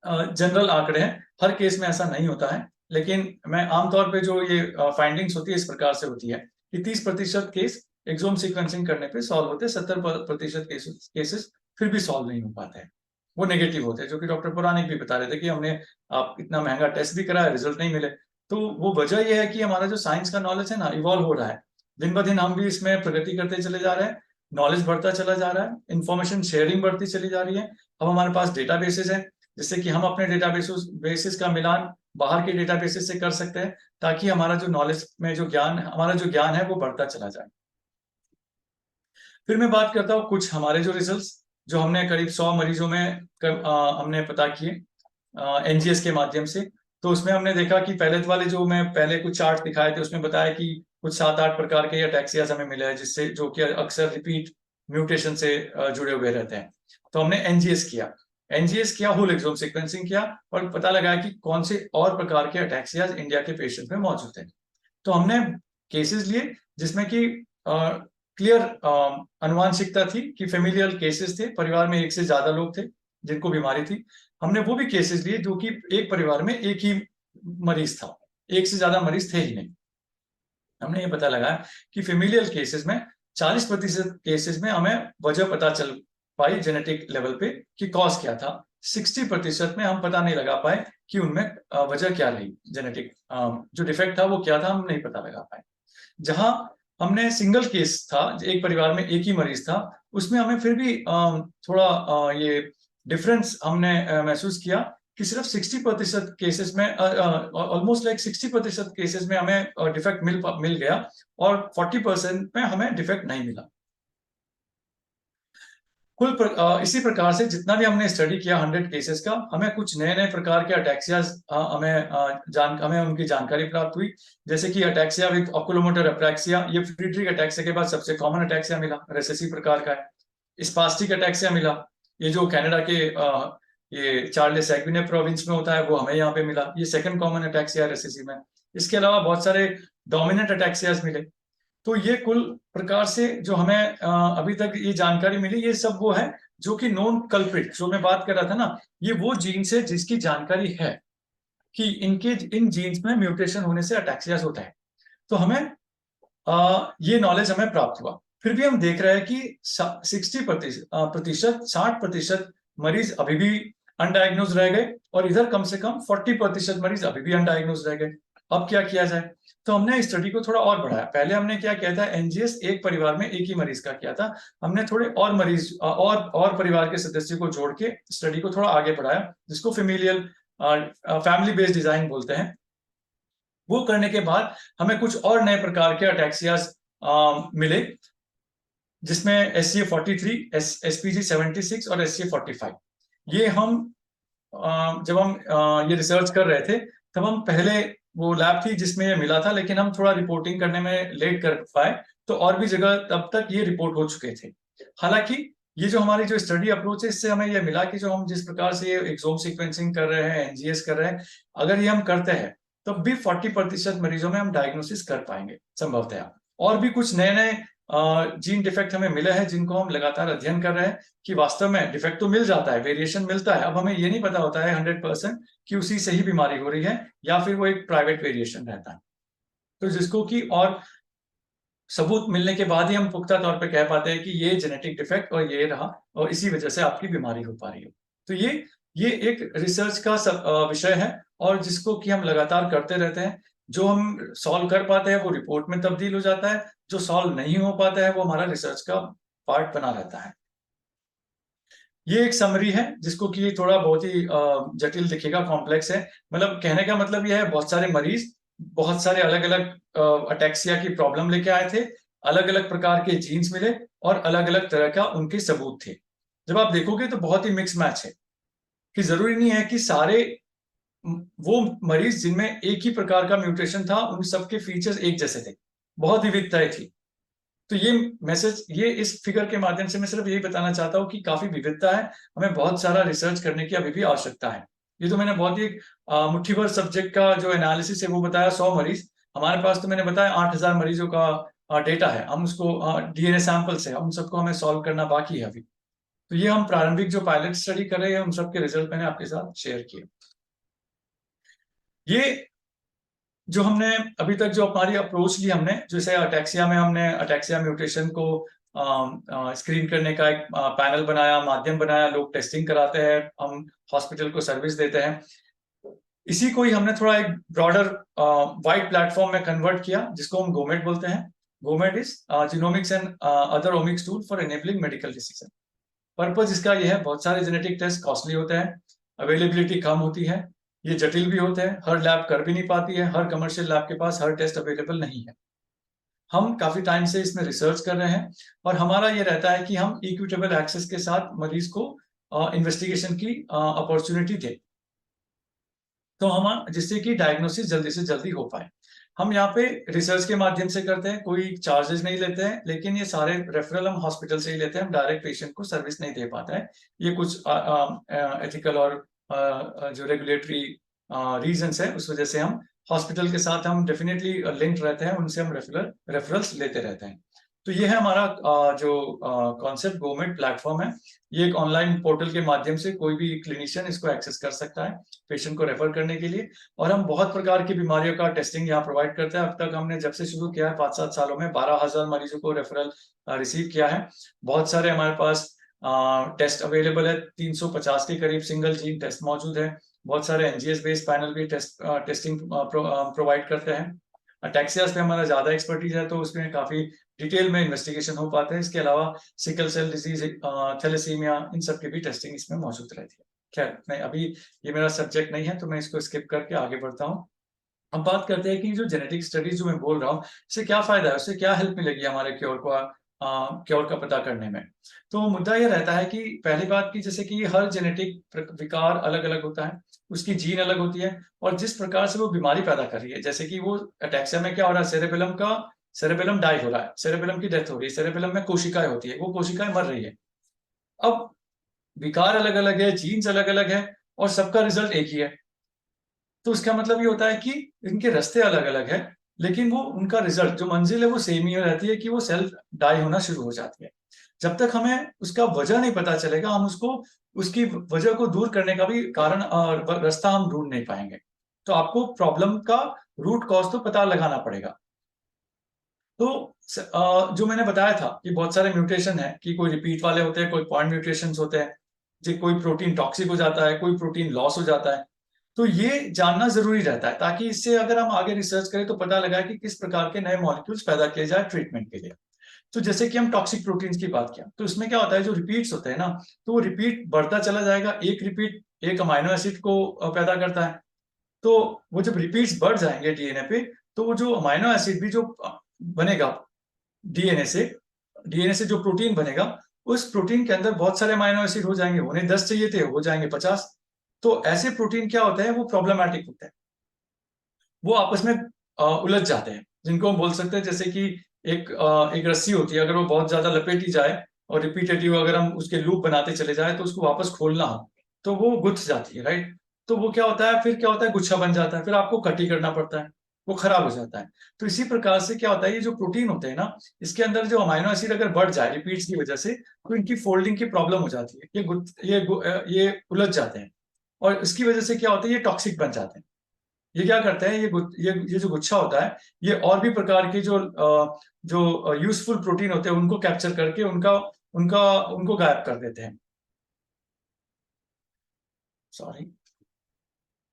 जनरल आंकड़े हैं, हर केस में ऐसा नहीं होता है, लेकिन मैं आमतौर पे जो ये फाइंडिंग्स होती है इस प्रकार से होती है कि 30% केस एक्सोम सीक्वेंसिंग करने पे सॉल्व होते हैं, 70% केसेस फिर भी सॉल्व नहीं हो पाते हैं, वो नेगेटिव होते हैं, जो कि डॉक्टर पुरानिक भी बता रहे थे कि हमने आप इतना महंगा टेस्ट भी कराया, रिजल्ट नहीं मिले। तो वो वजह यह है कि हमारा जो साइंस का नॉलेज है ना, इवॉल्व हो रहा है, दिन ब दिन हम भी इसमें प्रगति करते चले जा रहे हैं, नॉलेज बढ़ता चला जा रहा है, इंफॉर्मेशन शेयरिंग बढ़ती चली जा रही है। अब हमारे पास डेटा बेसिस है, जिससे कि हम अपने डेटा बेसिस का मिलान बाहर के डेटा बेसिस से कर सकते हैं, ताकि हमारा जो नॉलेज में जो ज्ञान है वो बढ़ता चला जाए। फिर मैं बात करता हूँ कुछ हमारे जो रिजल्ट्स जो हमने करीब 100 मरीजों में हमने पता किए एनजीएस के माध्यम से। तो उसमें हमने देखा कि पहले वाले जो मैं पहले कुछ चार्ट दिखाए थे उसमें बताया कि कुछ 7-8 प्रकार के अटैक्सियाज हमें मिले हैं, जिससे जो कि अक्सर रिपीट म्यूटेशन से जुड़े हुए रहते हैं। तो हमने एनजीएस किया, होल एक्सोम सीक्वेंसिंग किया और पता लगाया कि कौन से और प्रकार के अटैक्सियाज इंडिया के पेशेंट में मौजूद है। तो हमने केसेस लिए जिसमें कि क्लियर अनुवांशिकता थी कि फेमिलियल केसेस थे, परिवार में एक से ज्यादा लोग थे जिनको बीमारी थी। हमने वो भी केसेस लिए जो कि एक परिवार में एक ही मरीज था, एक से ज्यादा मरीज थे ही नहीं। हमने ये पता लगाया कि फेमिलियल केसेस में 40% केसेस में हमें वजह पता चल पाई जेनेटिक लेवल पे कि कॉज क्या था, 60% में हम पता नहीं लगा पाए कि उनमें वजह क्या रही, जेनेटिक जो डिफेक्ट था वो क्या था, हम नहीं पता लगा पाए। जहां हमने सिंगल केस था, एक परिवार में एक ही मरीज था, उसमें हमें फिर भी थोड़ा ये डिफरेंस हमने महसूस किया कि सिर्फ 60% केसेस में, ऑलमोस्ट लाइक 60% केसेस में हमें डिफेक्ट मिल गया और 40% में हमें डिफेक्ट नहीं मिला। इसी प्रकार से जितना भी हमने स्टडी किया 100 केसेस का, हमें कुछ नए प्रकार के अटैक्सियाज हमें उनकी जानकारी प्राप्त हुई, जैसे कि अटैक्सिया विद ओकुलोमोटर अप्रैक्सिया, ये फ्रीड्रिक अटैक्सिया के बाद सबसे कॉमन अटैक्सिया मिला, रेसेसिव प्रकार का है। स्पास्टिक अटैक्सिया मिला, ये जो कनाडा के ये चार्लेस एग्विने प्रोविंस में होता है, वो हमें यहाँ पे मिला, ये सेकंड कॉमन अटैक्सिया रेसेसिव में। इसके अलावा बहुत सारे डोमिनेंट अटैक्सियाज मिले। तो ये कुल प्रकार से जो हमें अभी तक ये जानकारी मिली, ये सब वो है जो कि नोन कल्प्रिट, जो मैं बात कर रहा था ना, ये वो जीन्स है जिसकी जानकारी है कि इन जीन्स में म्यूटेशन होने से अटैक्सियास होता है। तो हमें ये नॉलेज हमें प्राप्त हुआ। फिर भी हम देख रहे हैं कि 60% मरीज अभी भी अनडायग्नोज रह गए और इधर कम से कम 40% मरीज अभी भी अनडायग्नोज रह गए। अब क्या किया जाए? तो हमने स्टडी को थोड़ा और बढ़ाया। पहले हमने क्या किया था, एनजीएस एक परिवार में एक ही मरीज का किया था। हमने थोड़े और मरीज और परिवार के सदस्यों को जोड़ के स्टडी को थोड़ा आगे बढ़ाया, जिसको फैमिली बेस्ड डिजाइन बोलते हैं। वो करने के बाद हमें कुछ और नए प्रकार के अटैक्सियाज मिले, जिसमें SCA43, SPG76 और SCA45। ये हम जब हम ये रिसर्च कर रहे थे, तब हम पहले वो लैब थी जिसमें ये मिला था, लेकिन हम थोड़ा रिपोर्टिंग करने में लेट कर पाए, तो और भी जगह तब तक ये रिपोर्ट हो चुके थे। हालांकि ये जो हमारी जो स्टडी अप्रोच है, इससे हमें ये मिला कि जो हम जिस प्रकार से ये एक्सोम सीक्वेंसिंग कर रहे हैं, एनजीएस कर रहे हैं, अगर ये हम करते हैं तब भी 40% मरीजों में हम डायग्नोसिस कर पाएंगे संभवतः। और भी कुछ नए जीन डिफेक्ट हमें मिले हैं, जिनको हम लगातार अध्ययन कर रहे हैं कि वास्तव में डिफेक्ट तो मिल जाता है, वेरिएशन मिलता है। अब हमें ये नहीं पता होता है 100% कि उसी से ही बीमारी हो रही है या फिर वो एक प्राइवेट वेरिएशन रहता है। तो जिसको कि और सबूत मिलने के बाद ही हम पुख्ता तौर पे कह पाते हैं कि ये जेनेटिक डिफेक्ट और ये रहा और इसी वजह से आपकी बीमारी हो पा रही है। तो ये एक रिसर्च का विषय है और जिसको कि हम लगातार करते रहते हैं। जो हम सॉल्व कर पाते हैं वो रिपोर्ट में तब्दील हो जाता है, जो सॉल्व नहीं हो पाता है वो हमारा रिसर्च का पार्ट बना रहता है। ये एक समरी है, जिसको कि थोड़ा बहुत ही जटिल दिखेगा, कॉम्प्लेक्स है। मतलब कहने का मतलब यह है, बहुत सारे मरीज बहुत सारे अलग अलग अटैक्सिया की प्रॉब्लम लेके आए थे, अलग अलग प्रकार के जीन्स मिले और अलग अलग तरह का उनके सबूत थे। जब आप देखोगे तो बहुत ही मिक्स मैच है, कि जरूरी नहीं है कि सारे वो मरीज जिनमें एक ही प्रकार का म्यूटेशन था, उन सबके फीचर्स एक जैसे थे, बहुत विविधताएं थी। तो ये इस फिगर के माध्यम से मैं सिर्फ यही बताना चाहता हूँ कि काफी विविधता है, हमें बहुत सारा रिसर्च करने की अभी भी आवश्यकता है। ये तो मैंने बहुत ही मुट्ठी भर सब्जेक्ट का जो एनालिसिस है वो बताया, 100 मरीज। हमारे पास तो मैंने बताया 8000 मरीजों का डेटा है, हम उसको डीएनए सैंपल से उन सबको हमें सॉल्व करना बाकी है अभी। तो ये हम प्रारंभिक जो पायलट स्टडी कर रहे हैं, उन सबके रिजल्ट मैंने आपके साथ शेयर किए। ये जो हमने अभी तक जो हमारी अप्रोच ली हमने, जैसे अटैक्सिया में हमने अटैक्सिया म्यूटेशन को स्क्रीन करने का एक पैनल बनाया, माध्यम बनाया, लोग टेस्टिंग कराते हैं, हम हॉस्पिटल को सर्विस देते हैं। इसी को ही हमने थोड़ा एक ब्रॉडर वाइड प्लेटफॉर्म में कन्वर्ट किया, जिसको हम गोमेड बोलते हैं। GOMED is genomics and other omics tool for enabling medical decision. Purpose इसका यह है, बहुत सारे जेनेटिक टेस्ट कॉस्टली होते हैं, अवेलेबिलिटी कम होती है, ये जटिल भी होते हैं, हर लैब कर भी नहीं पाती है, हर कमर्शियल लैब के पास हर टेस्ट अवेलेबल नहीं है। हम काफी टाइम से इसमें रिसर्च कर रहे हैं और हमारा ये रहता है कि हम इक्विटेबल एक्सेस के साथ मरीज को इन्वेस्टिगेशन की अपॉर्चुनिटी दें, तो हम जिससे कि डायग्नोसिस जल्दी से जल्दी हो पाए। हम यहाँ पे रिसर्च के माध्यम से करते हैं, कोई चार्जेस नहीं लेते हैं, लेकिन ये सारे रेफरल हम हॉस्पिटल से ही लेते हैं, हम डायरेक्ट पेशेंट को सर्विस नहीं दे पाता है। ये कुछ एथिकल और जो रेगुलेटरी रीजंस है, उस वजह से हम हॉस्पिटल के साथ हम डेफिनेटली लिंक्ड रहते हैं, उनसे हम रेफरल्स लेते रहते हैं। तो ये है हमारा जो कॉन्सेप्ट गोमेड प्लेटफॉर्म है। ये एक ऑनलाइन पोर्टल के माध्यम से कोई भी क्लिनिशियन इसको एक्सेस कर सकता है पेशेंट को रेफर करने के लिए, और हम बहुत प्रकार की बीमारियों का टेस्टिंग यहाँ प्रोवाइड करते हैं। अब तक हमने जब से शुरू किया है 5-7 सालों में 12,000 मरीजों को रेफरल रिसीव किया है। बहुत सारे हमारे पास टेस्ट अवेलेबल है, 350 के करीब सिंगल जीन टेस्ट मौजूद है। बहुत सारे एनजीएस बेस्ड पैनल भी टेस्टिंग प्रोवाइड करते हैं। अटैक्सियास पे हमारा ज्यादा एक्सपर्टीज है, तो उसमें काफी डिटेल में इन्वेस्टिगेशन हो पाते हैं। इसके अलावा सिकल सेल डिजीज, थैलेसीमिया, इन सब की भी टेस्टिंग इसमें मौजूद रहती है। खैर, मैं अभी ये मेरा सब्जेक्ट नहीं है, तो मैं इसको स्किप करके आगे बढ़ता हूँ। अब बात करते हैं कि जो जेनेटिक स्टडीज जो मैं बोल रहा हूँ, इससे क्या फायदा है, उससे क्या हेल्प मिलेगी हमारे क्योर का पता करने में। तो मुद्दा ये रहता है कि पहली बात की, जैसे कि हर जेनेटिक विकार अलग अलग होता है, उसकी जीन अलग होती है, और जिस प्रकार से वो बीमारी पैदा कर रही है, जैसे कि वो अटैक्सिया में क्या हो रहा है, सेरेबेलम डाई हो रहा है, सेरेबेलम की डेथ हो रही है, सेरेबेलम में कोशिकाएं होती है, वो कोशिकाएं मर रही है। अब विकार अलग अलग है, जीन्स अलग अलग है, और सबका रिजल्ट एक ही है। तो उसका मतलब ये होता है कि इनके रास्ते अलग अलग है, लेकिन वो उनका रिजल्ट, जो मंजिल है, वो सेम ही रहती है कि वो सेल डाई होना शुरू हो जाती है। जब तक हमें उसका वजह नहीं पता चलेगा, हम उसकी वजह को दूर करने का भी कारण और रास्ता हम ढूंढ नहीं पाएंगे। तो आपको प्रॉब्लम का रूट कॉज तो पता लगाना पड़ेगा। तो जो मैंने बताया था कि बहुत सारे म्यूटेशन है, कि कोई रिपीट वाले होते हैं, कोई पॉइंट म्यूटेशन होते हैं, जो कोई प्रोटीन टॉक्सिक हो जाता है, कोई प्रोटीन लॉस हो जाता है। तो ये जानना जरूरी रहता है, ताकि इससे अगर हम आगे रिसर्च करें तो पता लगा कि किस प्रकार के नए मॉलिक्यूल्स पैदा किए जाए ट्रीटमेंट के लिए। तो जैसे कि हम टॉक्सिक प्रोटीन्स की बात किया, तो इसमें क्या होता है, जो रिपीट्स होते हैं ना, तो वो रिपीट बढ़ता चला जाएगा। एक रिपीट एक अमाइनो एसिड को पैदा करता है। तो वो जब रिपीट्स बढ़ जाएंगे डीएनए पे, तो वो जो अमाइनो एसिड भी जो बनेगा डीएनए से जो प्रोटीन बनेगा, उस प्रोटीन के अंदर बहुत सारे अमाइनो एसिड हो जाएंगे। उन्हें 10 चाहिए थे, हो जाएंगे 50। तो ऐसे प्रोटीन क्या होते हैं, वो प्रॉब्लमैटिक होते हैं, वो आपस में उलझ जाते हैं, जिनको हम बोल सकते हैं जैसे कि एक रस्सी होती है, अगर वो बहुत ज्यादा लपेटी जाए और रिपीटेटिव अगर हम उसके लूप बनाते चले जाए, तो उसको वापस खोलना हो तो वो गुथ जाती है, राइट। तो वो क्या होता है, फिर क्या होता है, गुच्छा बन जाता है, फिर आपको कटी करना पड़ता है, वो खराब हो जाता है। तो इसी प्रकार से क्या होता है, ये जो प्रोटीन होते हैं ना, इसके अंदर जो अमाइनो एसिड अगर बढ़ जाए रिपीट्स की वजह से, तो इनकी फोल्डिंग की प्रॉब्लम हो जाती है, ये उलझ जाते हैं, और इसकी वजह से क्या होता है, ये टॉक्सिक बन जाते हैं। ये क्या करते हैं, ये जो गुच्छा होता है, ये और भी प्रकार के जो यूजफुल प्रोटीन होते हैं, उनको कैप्चर करके उनका उनका उनको गायब कर देते हैं। सॉरी।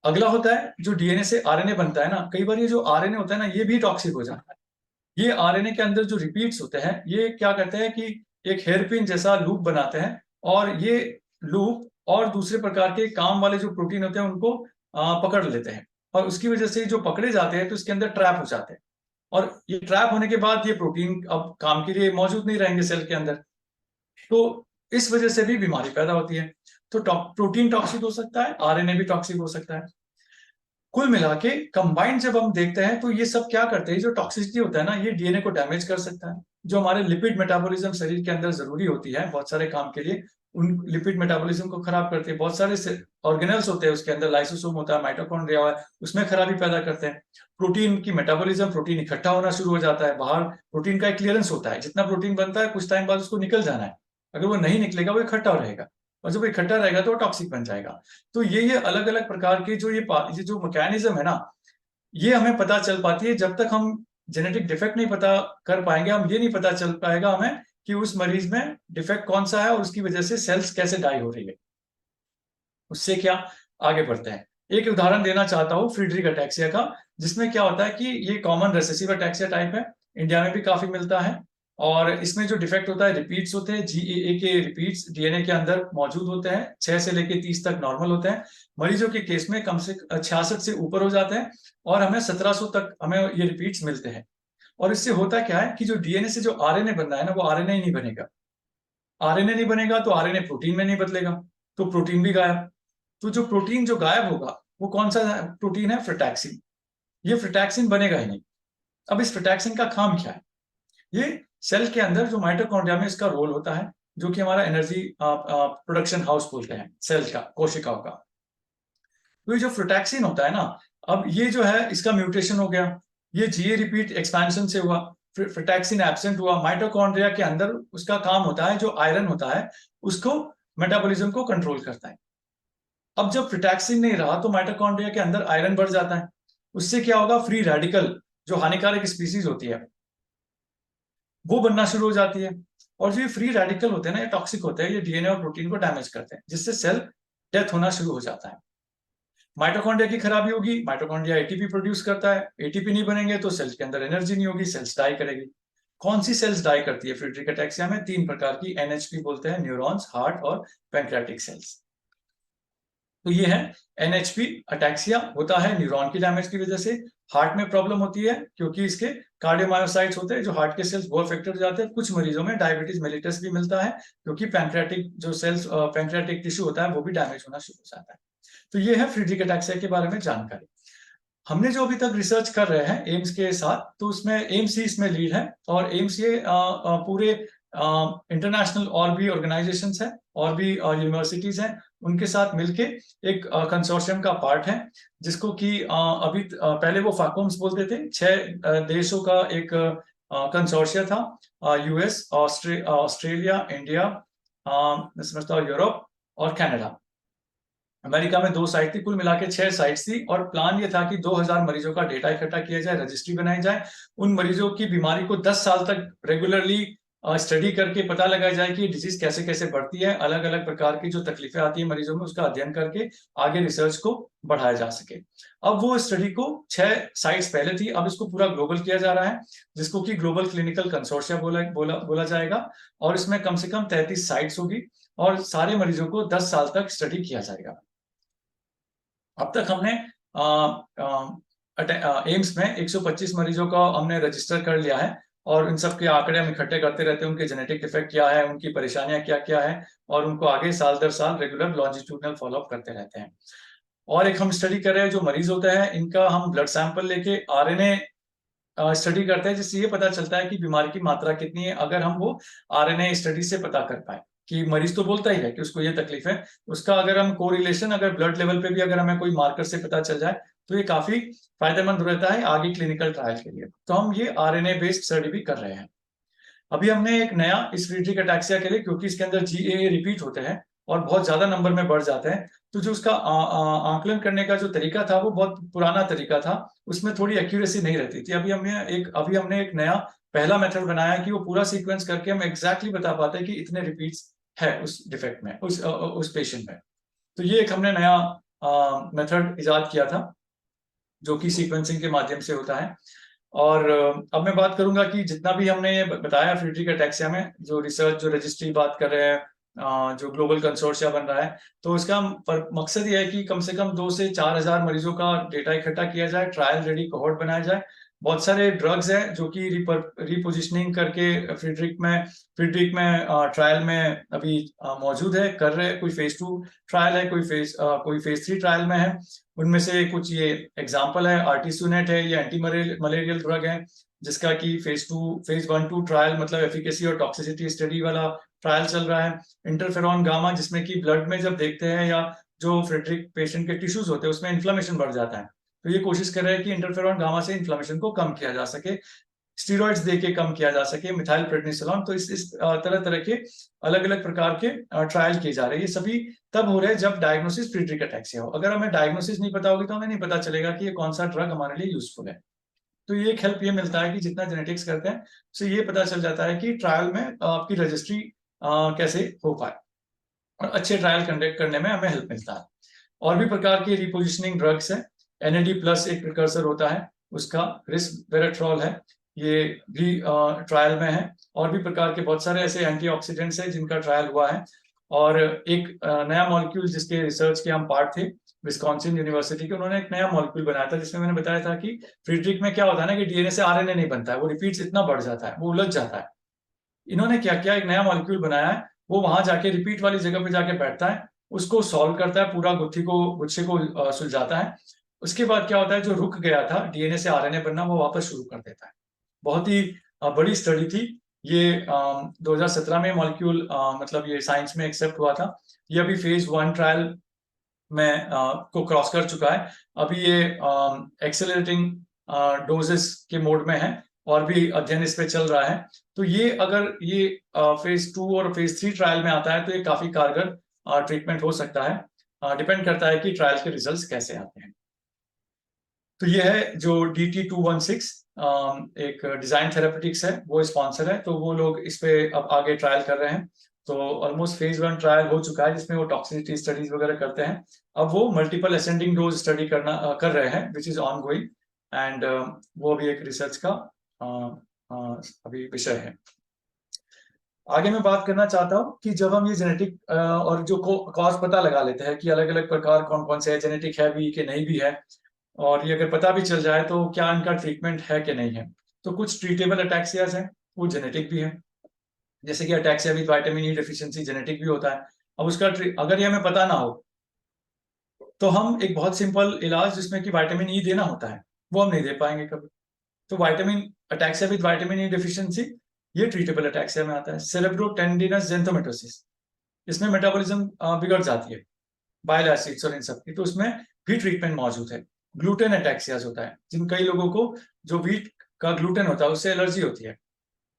अगला होता है जो डीएनए से आरएनए बनता है ना, कई बार ये जो आरएनए होता है ना, ये भी टॉक्सिक हो जाता है। ये आरएनए के अंदर जो रिपीट्स होते हैं, ये क्या करते हैं कि एक हेयरपिन जैसा लूप बनाते हैं, और ये लूप और दूसरे प्रकार के काम वाले जो प्रोटीन होते हैं उनको पकड़ लेते हैं, और उसकी वजह से जो पकड़े जाते हैं तो इसके अंदर ट्रैप हो जाते हैं, और ये ट्रैप होने के बाद ये प्रोटीन अब काम के लिए मौजूद नहीं रहेंगे सेल के अंदर। तो इस वजह से भी बीमारी पैदा होती है। तो प्रोटीन टॉक्सिक हो सकता है, आरएनए भी टॉक्सिक हो सकता है। कुल मिला के कंबाइंड जब हम देखते हैं, तो ये सब क्या करते हैं, जो टॉक्सिसिटी होता है ना, ये डीएनए को डैमेज कर सकता है। जो हमारे लिपिड मेटाबॉलिज्म शरीर के अंदर जरूरी होती है बहुत सारे काम के लिए, उन लिपिड मेटाबॉलिज्म को खराब करते हैं। बहुत सारे ऑर्गेनल्स होते हैं उसके अंदर, लाइसोसोम होता है, माइटोकॉन्ड्रिया है, उसमें खराबी पैदा करते हैं। प्रोटीन की मेटाबॉलिज्म, प्रोटीन इकट्ठा होना शुरू हो जाता है बाहर। प्रोटीन का एक क्लियरेंस होता है, जितना प्रोटीन बनता है कुछ टाइम बाद उसको निकल जाना है। अगर वो नहीं निकलेगा, वो इकट्ठा रहेगा, और जब इकट्ठा रहेगा तो वो टॉक्सिक बन जाएगा। तो ये अलग अलग प्रकार के ये जो मैकेनिज्म है ना, ये हमें पता चल पाती है जब तक हम जेनेटिक डिफेक्ट नहीं पता कर पाएंगे। हम ये नहीं पता चल पाएगा हमें कि उस मरीज में डिफेक्ट कौन सा है, और उसकी वजह से सेल्स कैसे डाई हो रही है। उससे क्या, आगे बढ़ते हैं। एक उदाहरण देना चाहता हूँ फ्रीडरिक अटैक्सिया का, जिसमें क्या होता है कि ये कॉमन रेसेसिव अटैक्सिया टाइप है, इंडिया में भी काफी मिलता है। और इसमें जो डिफेक्ट होता है, रिपीट्स होते हैं, जीएए के रिपीट्स डीएनए के अंदर मौजूद होते हैं। 6 से लेकर 30 तक नॉर्मल होते हैं। मरीजों के केस में कम से 66 से ऊपर हो जाते हैं, और हमें 1700 तक हमें ये रिपीट्स मिलते हैं। और इससे होता क्या है कि जो डीएनए से जो आरएनए बनना है ना, वो आरएनए ही नहीं बनेगा। आरएनए नहीं बनेगा तो आरएनए प्रोटीन में नहीं बदलेगा, तो प्रोटीन भी गायब। तो जो प्रोटीन जो गायब होगा, वो कौन सा प्रोटीन है, फ्रटैक्सिन। ये फ्रटैक्सिन बनेगा ही नहीं। अब इस फ्रटैक्सिन का काम क्या है, ये सेल के अंदर जो माइटोकॉन्ड्रिया में इसका रोल होता है, जो कि हमारा एनर्जी प्रोडक्शन हाउस बोलते हैं सेल का, कोशिकाओं का। तो ये जो फ्रटैक्सिन होता है ना, अब ये जो है इसका म्यूटेशन हो गया, ये जीए रिपीट एक्सपेंशन से हुआ, फ्रटैक्सिन एब्सेंट हुआ। माइटोकॉन्ड्रिया के अंदर उसका काम होता है, जो आयरन होता है उसको मेटाबॉलिज्म को कंट्रोल करता है। अब जब फ्रटैक्सिन नहीं रहा, तो माइटोकॉन्ड्रिया के अंदर आयरन बढ़ जाता है। उससे क्या होगा, फ्री रेडिकल जो हानिकारक स्पीसीज होती है वो बनना शुरू हो जाती है। और जो ये फ्री रेडिकल होते हैं ना, ये टॉक्सिक होते हैं, ये डीएनए और प्रोटीन को डैमेज करते हैं, जिससे सेल डेथ होना शुरू हो जाता है। माइटोकॉन्ड्रिया की खराबी होगी, माइटोकॉन्ड्रिया एटीपी प्रोड्यूस करता है, एटीपी नहीं बनेंगे तो सेल्स के अंदर एनर्जी नहीं होगी, सेल्स डाई करेगी। कौन सी सेल्स डाई करती है फ्रीड्रिक अटैक्सिया में? 3 प्रकार की, एनएचपी बोलते हैं, न्यूरॉन्स, हार्ट और पैंक्रियाटिक सेल्स। तो ये है एनएचपी अटैक्सिया, होता है न्यूरॉन की डैमेज की वजह से। हार्ट में प्रॉब्लम होती है क्योंकि इसके कार्डियोमायोसाइट्स होते हैं, जो हार्ट के सेल्स वो अफेक्टेड हो जाते हैं। कुछ मरीजों में डायबिटीज मेलिटस भी मिलता है क्योंकि पैंक्रियाटिक जो सेल्स, पैंक्रियाटिक टिश्यू होता है वो भी डैमेज होना शुरू हो जाता है। तो ये है फ्रीड्रिक अटैक्सिया के बारे में जानकारी। हमने जो अभी तक रिसर्च कर रहे हैं एम्स के साथ, तो उसमें एम्स ही इसमें लीड है, और एम्स ये पूरे इंटरनेशनल और भी ऑर्गेनाइजेशंस हैं और भी यूनिवर्सिटीज हैं, उनके साथ मिलके एक कंसोर्शियम का पार्ट है, जिसको कि अभी पहले वो फाकोम्स बोलते थे। 6 देशों का एक कंसोर्शिया था, यूएस, ऑस्ट्रेलिया, इंडिया, मैं समझता हूँ यूरोप और कनाडा। अमेरिका में 2 साइट थी, कुल मिला के 6 साइट्स थी, और प्लान ये था कि 2000 मरीजों का डेटा इकट्ठा किया जाए, रजिस्ट्री बनाई जाए, उन मरीजों की बीमारी को 10 साल तक रेगुलरली स्टडी करके पता लगाया जाए कि डिजीज कैसे कैसे बढ़ती है, अलग अलग प्रकार की जो तकलीफें आती है मरीजों में, उसका अध्ययन करके आगे रिसर्च को बढ़ाया जा सके। अब वो स्टडी को 6 साइट्स पहले थी, अब इसको पूरा ग्लोबल किया जा रहा है, जिसको कि ग्लोबल क्लिनिकल कंसोर्शिया बोला जाएगा, और इसमें कम से कम 33 साइट्स होगी, और सारे मरीजों को 10 साल तक स्टडी किया जाएगा। अब तक हमने एम्स में 125 मरीजों का हमने रजिस्टर कर लिया है, और इन सब के आंकड़े हम इकट्ठे करते रहते हैं, उनके जेनेटिक इफेक्ट क्या है, उनकी परेशानियां क्या क्या है, और उनको आगे साल दर साल रेगुलर लॉन्जिट्यूडनल फॉलोअप करते रहते हैं। और एक हम स्टडी कर रहे हैं, जो मरीज होते हैं इनका हम ब्लड सैंपल लेके आरएनए स्टडी करते हैं, जिससे ये पता चलता है कि बीमारी की मात्रा कितनी है, अगर हम वो आरएनए स्टडी से पता कर पाए कि मरीज तो बोलता ही है कि उसको ये तकलीफ है, उसका अगर हम कोरिलेशन अगर ब्लड लेवल पे भी अगर हमें कोई मार्कर से पता चल जाए, तो ये काफी फायदेमंद रहता है आगे क्लिनिकल ट्रायल के लिए। तो हम ये आरएनए बेस्ड स्टडी भी कर रहे हैं। अभी हमने एक नया इस फ्रीड्रिक अटैक्सिया के लिए, क्योंकि इसके अंदर जीएए रिपीट होते हैं और बहुत ज्यादा नंबर में बढ़ जाते हैं, तो जो उसका आंकलन करने का जो तरीका था वो बहुत पुराना तरीका था, उसमें थोड़ी एक्यूरेसी नहीं रहती थी। अभी हमने एक नया पहला मेथड बनाया कि वो पूरा सीक्वेंस करके हम एग्जैक्टली बता पाते हैं कि इतने रिपीट्स है उस डिफेक्ट में, उस पेशेंट में। तो ये एक हमने नया मेथड इजाद किया था, जो कि सीक्वेंसिंग के माध्यम से होता है। और अब मैं बात करूंगा कि जितना भी हमने बताया फ्रीड्रिक अटैक्सिया में जो रिसर्च, जो रजिस्ट्री बात कर रहे हैं, जो ग्लोबल कंसोर्शिया बन रहा है, तो इसका मकसद ये है कि कम से कम 2 से 4000 मरीजों का डेटा इकट्ठा किया जाए, ट्रायल रेडी कोहॉर्ट बनाया जाए। बहुत सारे ड्रग्स हैं जो कि रिपोजिशनिंग करके फ्रीड्रिक में ट्रायल में अभी मौजूद है, कर रहे हैं। कोई फेज 2 ट्रायल है, कोई फेज 3 ट्रायल में है। उनमें से कुछ ये एग्जाम्पल है, आर्टिसुनेट है, ये एंटी मलेरियल ड्रग है, जिसका कि फेज 1-2 ट्रायल, मतलब एफिकेसी और टॉक्सिसिटी स्टडी वाला ट्रायल चल रहा है। इंटरफेरॉन गामा, जिसमें कि ब्लड में जब देखते हैं या जो फ्रेडरिक पेशेंट के टिश्यूज होते हैं उसमें इन्फ्लेमेशन बढ़ जाता है, तो ये कोशिश कर रहे हैं कि इंटरफेरॉन गामा से इन्फ्लेमेशन को कम किया जा सके, स्टीरॉइड्स देके कम किया जा सके, मिथाइल प्रेडनिसोलोन। तो इस तरह तरह के अलग अलग प्रकार के ट्रायल किए जा रहे हैं। ये सभी तब हो रहे हैं जब डायग्नोसिस फ्रीड्रिक अटैक्सिया हो। अगर हमें डायग्नोसिस नहीं पता होगी तो हमें नहीं पता चलेगा कि ये कौन सा ड्रग हमारे लिए यूजफुल है। तो ये एक हेल्प ये मिलता है कि जितना जेनेटिक्स करते हैं उससे ये पता चल जाता है कि ट्रायल में आपकी रजिस्ट्री कैसे हो पाए, और अच्छे ट्रायल कंडक्ट करने में हमें हेल्प मिलता है। और भी प्रकार के रिपोजिशनिंग ड्रग्स हैं। NAD+ एक प्रिकर्सर होता है, उसका रिस्वेराट्रोल है, ये भी ट्रायल में है। और भी प्रकार के बहुत सारे ऐसे एंटीऑक्सीडेंट्स हैं जिनका ट्रायल हुआ है। और एक नया मॉलिक्यूल जिसके रिसर्च के हम पार्ट थे, विस्कॉन्सिन यूनिवर्सिटी के, उन्होंने एक नया मॉलिक्यूल बनाया था, जिसमें मैंने बताया था कि फ्रीड्रिक में क्या होता है ना, कि डीएनए से आरएनए नहीं बनता है, वो रिपीट्स इतना बढ़ जाता है, वो उलझ जाता है। इन्होंने क्या किया, एक नया मॉलिक्यूल बनाया है, वो वहां जाके रिपीट वाली जगह पे जाके बैठता है, उसको सॉल्व करता है, पूरा गुच्छे को सुलझाता है। उसके बाद क्या होता है, जो रुक गया था डीएनए से आरएनए बनना, वो वापस शुरू कर देता है। बहुत ही बड़ी स्टडी थी ये। 2017 में मॉलिक्यूल मतलब ये साइंस में एक्सेप्ट हुआ था। ये अभी फेज 1 ट्रायल में को क्रॉस कर चुका है। अभी ये एक्सेलरेटिंग डोजेस के मोड में है, और भी अध्ययन इस पे चल रहा है। तो ये अगर ये फेज 2 और फेज 3 ट्रायल में आता है तो ये काफी कारगर ट्रीटमेंट हो सकता है। डिपेंड करता है कि ट्रायल के रिजल्ट्स कैसे आते हैं। तो ये है जो DT216 एक डिजाइन थेरेपेटिक्स है, वो स्पॉन्सर है, तो वो लोग इस पे अब आगे ट्रायल कर रहे हैं। तो ऑलमोस्ट फेज 1 ट्रायल हो चुका है जिसमें वो टॉक्सिसिटी स्टडीज वगैरह करते हैं। अब वो मल्टीपल असेंडिंग डोज स्टडी कर रहे हैं which is on going, and वो भी एक रिसर्च का अभी विषय है। आगे मैं बात करना चाहता हूँ कि जब हम ये जेनेटिक और जो कॉज पता लगा लेते हैं कि अलग अलग प्रकार कौन कौन से है, जेनेटिक है भी कि नहीं भी है, और ये अगर पता भी चल जाए तो क्या इनका ट्रीटमेंट है कि नहीं है। तो कुछ ट्रीटेबल अटैक्सियाज हैं, वो जेनेटिक भी है, जैसे कि ataxia with vitamin E deficiency genetic भी होता है। अब उसका अगर ये हमें पता ना हो तो हम एक बहुत सिंपल इलाज जिसमें कि विटामिन ई देना होता है वो हम नहीं दे पाएंगे कभी। तो vitamin ataxia with vitamin E deficiency ये ट्रीटेबल अटैक्सिया में आता है। सेरेब्रोटेंडिनस ज़ेंथोमेटोसिस, इसमें मेटाबॉलिज्म बिगड़ जाती है, बाइल एसिड्स और इन सब की, तो उसमें भी ट्रीटमेंट मौजूद है। ग्लूटेन अटैक्सियाज होता है, जिन कई लोगों को जो व्हीट का ग्लूटेन होता है उससे एलर्जी होती है,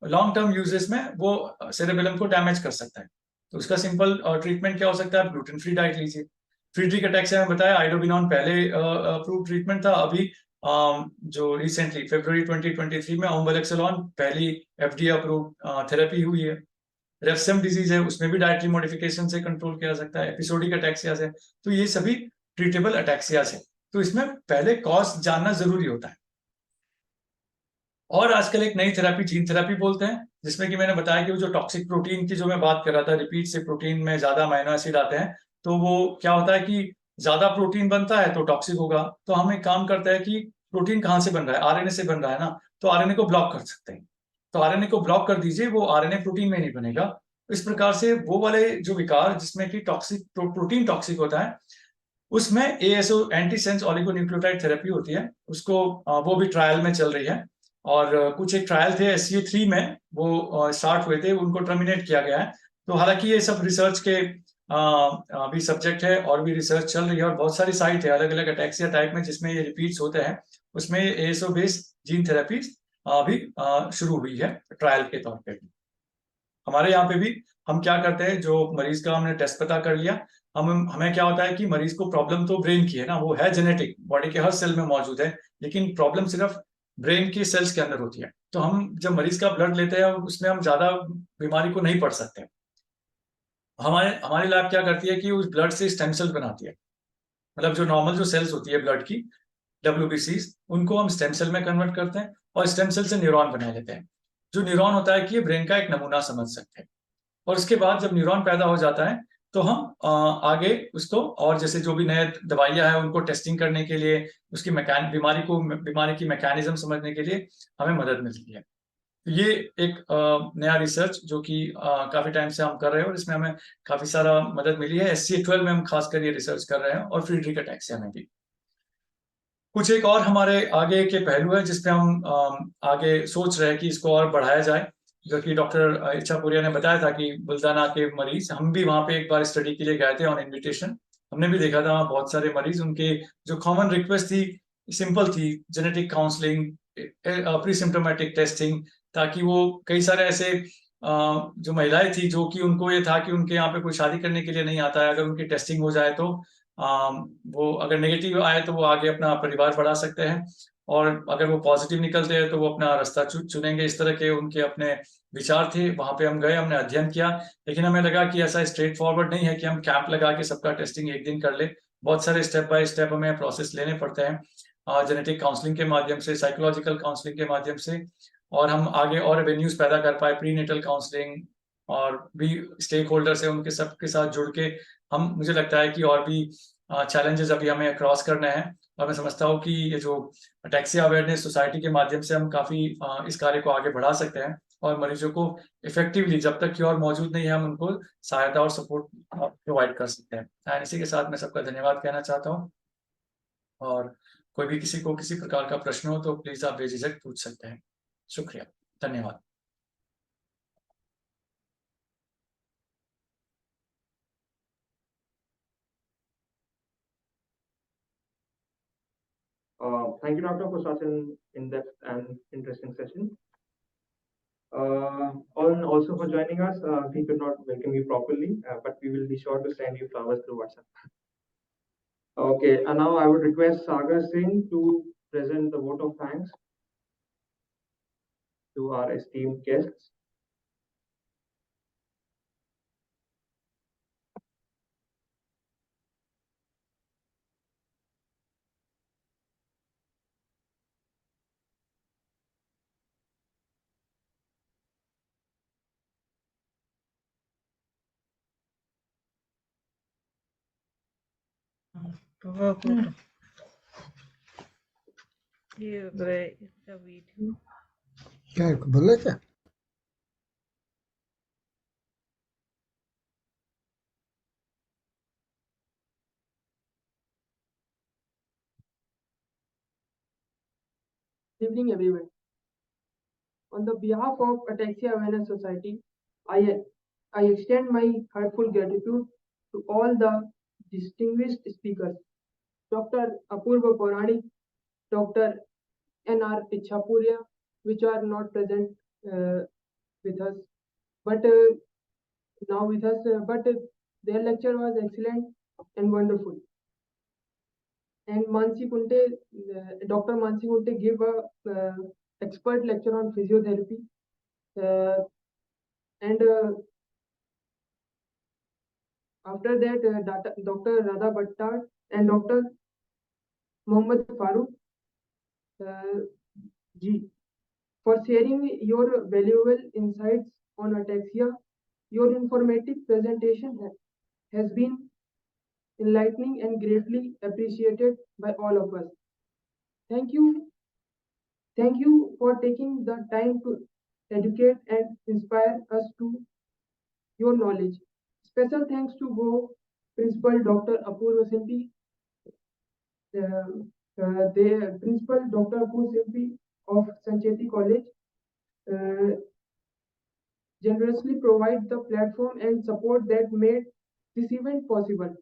लॉन्ग टर्म यूजेस में वो सेरेबेलम को डैमेज कर सकता है। तो उसका सिंपल ट्रीटमेंट क्या हो सकता है, आप ग्लूटेन फ्री डाइट लीजिए। फ्रीड्रिक अटैक्सिया में बताया आइडोबिनॉन पहले अप्रूव ट्रीटमेंट था, अभी जो रिसेंटली फरवरी 2023 में ओम्बेलेक्सोलॉन पहली एफडीए अप्रूव थेरेपी हुई है। रेफसेम डिजीज है, उसमें भी डाइटरी मॉडिफिकेशन से कंट्रोल किया जा सकता है। एपिसोडिक अटैक्सियाज है, तो ये सभी ट्रीटेबल अटैक्सियाज है। तो इसमें पहले कॉज जानना जरूरी होता है। और आजकल एक नई थेरेपी जीन थेरेपी बोलते हैं, जिसमें कि मैंने बताया कि वो जो टॉक्सिक प्रोटीन की जो मैं बात कर रहा था, रिपीट से प्रोटीन में ज्यादा अमीनो एसिड आते हैं, तो वो क्या होता है कि ज्यादा प्रोटीन बनता है तो टॉक्सिक होगा। तो हम एक काम करते हैं कि प्रोटीन कहाँ से बन रहा है, आरएनए से बन रहा है ना, तो आरएनए को ब्लॉक कर सकते हैं। तो आरएनए को ब्लॉक कर दीजिए, वो आरएनए प्रोटीन में नहीं बनेगा। इस प्रकार से वो वाले जो विकार जिसमें कि टॉक्सिक प्रोटीन टॉक्सिक होता है, उसमें एएसओ एंटीसेंस ऑलिगोन्यूक्लियोटाइड थेरेपी होती है, उसको वो भी ट्रायल में चल रही है। और कुछ एक ट्रायल थे SCA3 में, वो स्टार्ट हुए थे, उनको टर्मिनेट किया गया है। तो हालांकि ये सब रिसर्च के भी सब्जेक्ट है, और भी रिसर्च चल रही है, और बहुत सारी साइट है अलग अलग अटैक्सिया टाइप में जिसमें ये रिपीट्स होते हैं, उसमें एएसओ बेस्ड जीन थेरेपी भी शुरू हुई है ट्रायल के तौर पे। हमारे यहाँ पे भी हम क्या करते हैं, जो मरीज का हमने टेस्ट पता कर लिया, हमें क्या होता है कि मरीज को प्रॉब्लम तो ब्रेन की है ना, वो है जेनेटिक, बॉडी के हर सेल में मौजूद है, लेकिन प्रॉब्लम सिर्फ ब्रेन के सेल्स के अंदर होती है। तो हम जब मरीज का ब्लड लेते हैं उसमें हम ज्यादा बीमारी को नहीं पढ़ सकते। हमारी लैब क्या करती है कि उस ब्लड से स्टेम सेल्स बनाती है, मतलब जो नॉर्मल जो सेल्स होती है ब्लड की, WBCs, उनको हम स्टेम सेल में कन्वर्ट करते हैं, और स्टेम सेल से न्यूरॉन बना लेते हैं। जो न्यूरॉन होता है कि ये ब्रेन का एक नमूना समझ सकते हैं। और उसके बाद जब न्यूरॉन पैदा हो जाता है तो हम आगे उसको, और जैसे जो भी नए दवाइयां हैं उनको टेस्टिंग करने के लिए, उसकी बीमारी की मैकेनिज्म समझने के लिए हमें मदद मिलती है। तो ये एक नया रिसर्च जो कि काफी टाइम से हम कर रहे हैं, और इसमें हमें काफी सारा मदद मिली है। SCA12 में हम खासकर ये रिसर्च कर रहे हैं, और फ्रीड्रिक अटैक्सिया में भी। कुछ एक और हमारे आगे के पहलू है जिसपे हम आगे सोच रहे हैं कि इसको और बढ़ाया जाए, जो कि डॉक्टर इच्छापुरिया ने बताया था कि बुल्दाना के मरीज, हम भी वहां पे एक बार स्टडी के लिए गए थे ऑन इन्विटेशन, हमने भी देखा था वहाँ बहुत सारे मरीज, उनके जो कॉमन रिक्वेस्ट थी सिंपल थी, genetic counselling, pre symptomatic testing, ताकि वो कई सारे ऐसे जो महिलाएं थी जो कि उनको ये था कि उनके यहाँ पे कोई शादी करने के लिए नहीं आता है, अगर उनकी टेस्टिंग हो जाए तो वो अगर नेगेटिव आए तो वो आगे अपना परिवार बढ़ा सकते हैं, और अगर वो पॉजिटिव निकलते हैं तो वो अपना रास्ता चुनेंगे। इस तरह के उनके अपने विचार थे। वहां पे हम गए, हमने अध्ययन किया, लेकिन हमें लगा कि ऐसा स्ट्रेट फॉरवर्ड नहीं है कि हम कैंप लगा के सबका टेस्टिंग एक दिन कर ले। बहुत सारे स्टेप बाय स्टेप हमें प्रोसेस लेने पड़ते हैं, जेनेटिक काउंसलिंग के माध्यम से, साइकोलॉजिकल काउंसलिंग के माध्यम से, और हम आगे और एवेन्यूज पैदा कर पाए, प्री नेटल काउंसलिंग, और भी स्टेक होल्डर्स है उनके सबके साथ जुड़ के हम, मुझे लगता है कि और भी चैलेंजेस अभी हमें क्रॉस करना है। और मैं समझता हूँ कि ये जो टैक्सी अवेयरनेस सोसाइटी के माध्यम से हम काफी इस कार्य को आगे बढ़ा सकते हैं, और मरीजों को इफेक्टिवली, जब तक क्योर मौजूद नहीं है, हम उनको सहायता और सपोर्ट प्रोवाइड कर सकते हैं। एंड इसी के साथ मैं सबका धन्यवाद कहना चाहता हूँ, और कोई भी किसी को किसी प्रकार का प्रश्न हो तो प्लीज आप बेझिझक पूछ सकते हैं। शुक्रिया, धन्यवाद। Thank you, Doctor, for such an in-depth and interesting session. And also for joining us. We could not welcome you properly, but we will be sure to send you flowers through WhatsApp. Okay, and now I would request Sagar Singh to present the vote of thanks. to our esteemed guests. ये video क्या बोले थे? Good evening, everyone. On the behalf of Ataxia Awareness Society, I extend my heartfelt gratitude to all the distinguished speakers, Dr. Apurva Puranik, Dr. N.R. Ichapuria, which are not present with us, but now with us. But their lecture was excellent and wonderful. And Mansi Kunte, Dr. Mansi Kunte gave a expert lecture on physiotherapy. And after that, Dr. Radha Bhattar and Dr. Mohammad Farooq ji for sharing your valuable insights on ataxia. Your informative presentation has been enlightening and greatly appreciated by all of us. Thank you. Thank you for taking the time to educate and inspire us to your knowledge. Special thanks to Go Principal Dr. Apurva Simpi, the Principal Dr. Apurva Simpi of Sancheti College, generously provide the platform and support that made this event possible.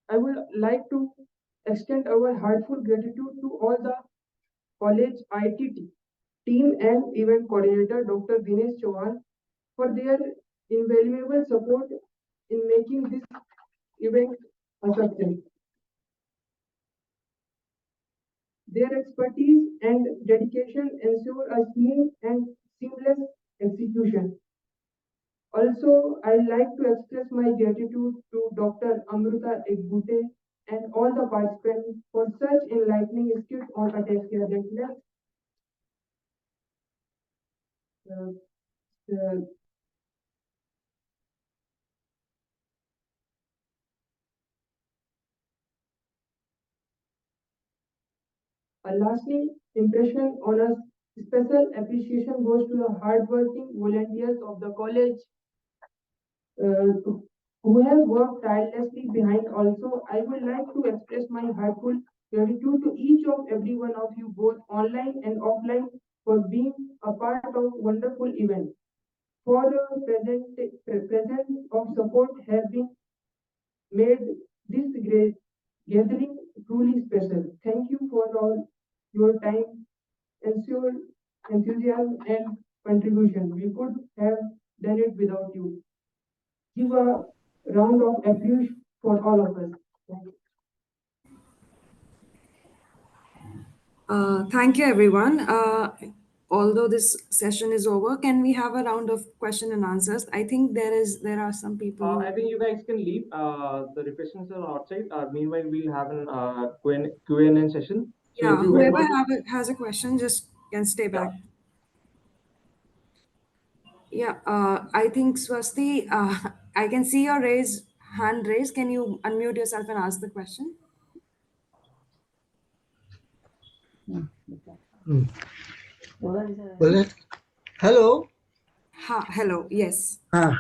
I would like to extend our heartfelt gratitude to all the college IT team and event coordinator Dr. Dinesh Chauhan for their invaluable support in making this event a success. Their expertise and dedication ensure a smooth and seamless execution. Also, I'd like to express my gratitude to Dr. Amruta Egbute and all the participants for such enlightening skills on ataxia reflex. A lasting impression on us. Special appreciation goes to the hardworking volunteers of the college who have worked tirelessly behind. Also, I would like to express my heartfelt gratitude to each of every one of you, both online and offline, for being a part of wonderful event. For presence of support has been made this great gathering truly special. Thank you for all your time, enthusiasm, and contribution. We could have done it without you. Give a round of applause for all of us. Thank you. Thank you, everyone. Although this session is over, can we have a round of question and answers? I think there are some people. I think you guys can leave. The refreshments are outside. Meanwhile, we'll have an Q&A session. So Yeah, if you whoever want- has a question, just can stay back. Yeah, I think Swasti, I can see your hand raised. Can you unmute yourself and ask the question? बोले hello हाँ, hello, yes. हाँ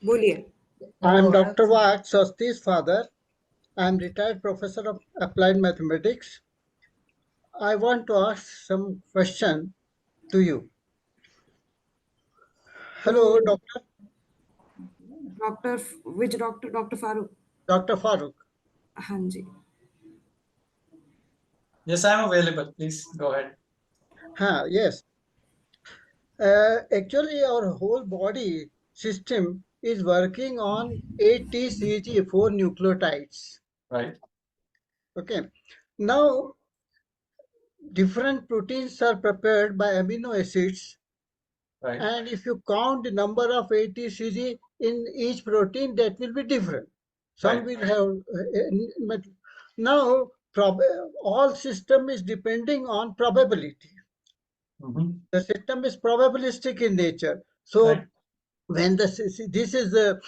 बोलिए. I am Dr. Wag, Swasti's father. I am retired professor of applied mathematics. I want to ask some question to you. Hello, doctor. Which doctor? Dr. Farooq. Dr. Farooq. हाँ जी. Yes, I am available. Please go ahead. Yes. Actually, our whole body system is working on ATCG4 nucleotides. Right. Okay. Now, different proteins are prepared by amino acids, Right. and if you count the number of ATCG in each protein, that will be different. Some Right. will have now all system is depending on probability. Mhm. The system is probabilistic in nature. So Right. when this is the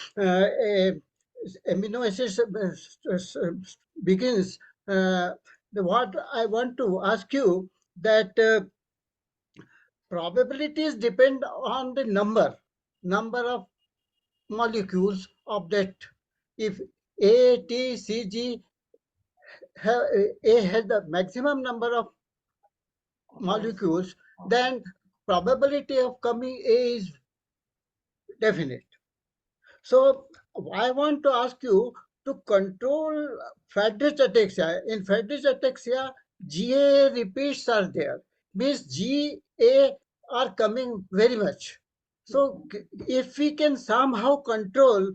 amino acids begins, what I want to ask you that probabilities depend on the number of molecules of that. If A, T, C, G A has the maximum number of molecules, then probability of coming A is definite. So I want to ask you to control Friedreich ataxia. In Friedreich ataxia, GA repeats are there. Means GA are coming very much. So if we can somehow control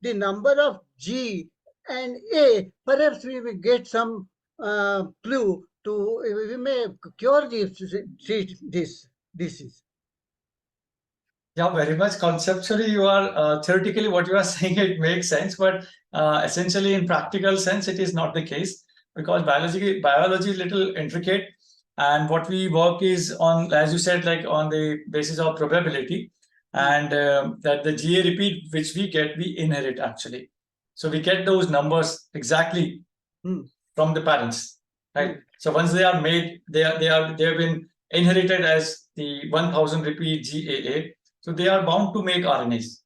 the number of G and A, perhaps we will get some clue to we may cure this disease. Yeah, very much. Conceptually, you are theoretically what you are saying, it makes sense, but essentially in practical sense, it is not the case because biology is little intricate, and what we work is on, as you said, like on the basis of probability, and that the GA repeat which we get, we inherit actually. So we get those numbers exactly from the parents, right? So once they are made, they have been inherited as the 1000 repeat GAA. So they are bound to make RNAs.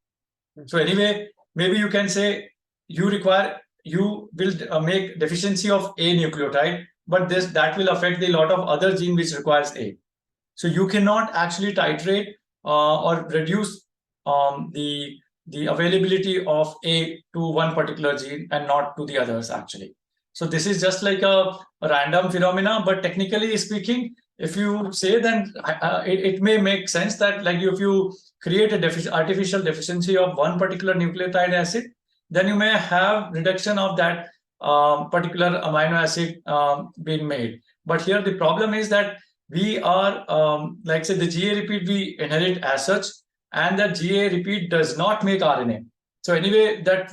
So anyway, maybe you can say you will make deficiency of A nucleotide, but that will affect a lot of other gene which requires A. So you cannot actually titrate or reduce the availability of A to one particular gene and not to the others actually. So this is just like a random phenomena, but technically speaking, if you say, then it may make sense that like if you create a artificial deficiency of one particular nucleotide acid, then you may have reduction of that particular amino acid being made. But here the problem is that we are, like say the GA repeat we inherit as such, and that GA repeat does not make RNA. So anyway, that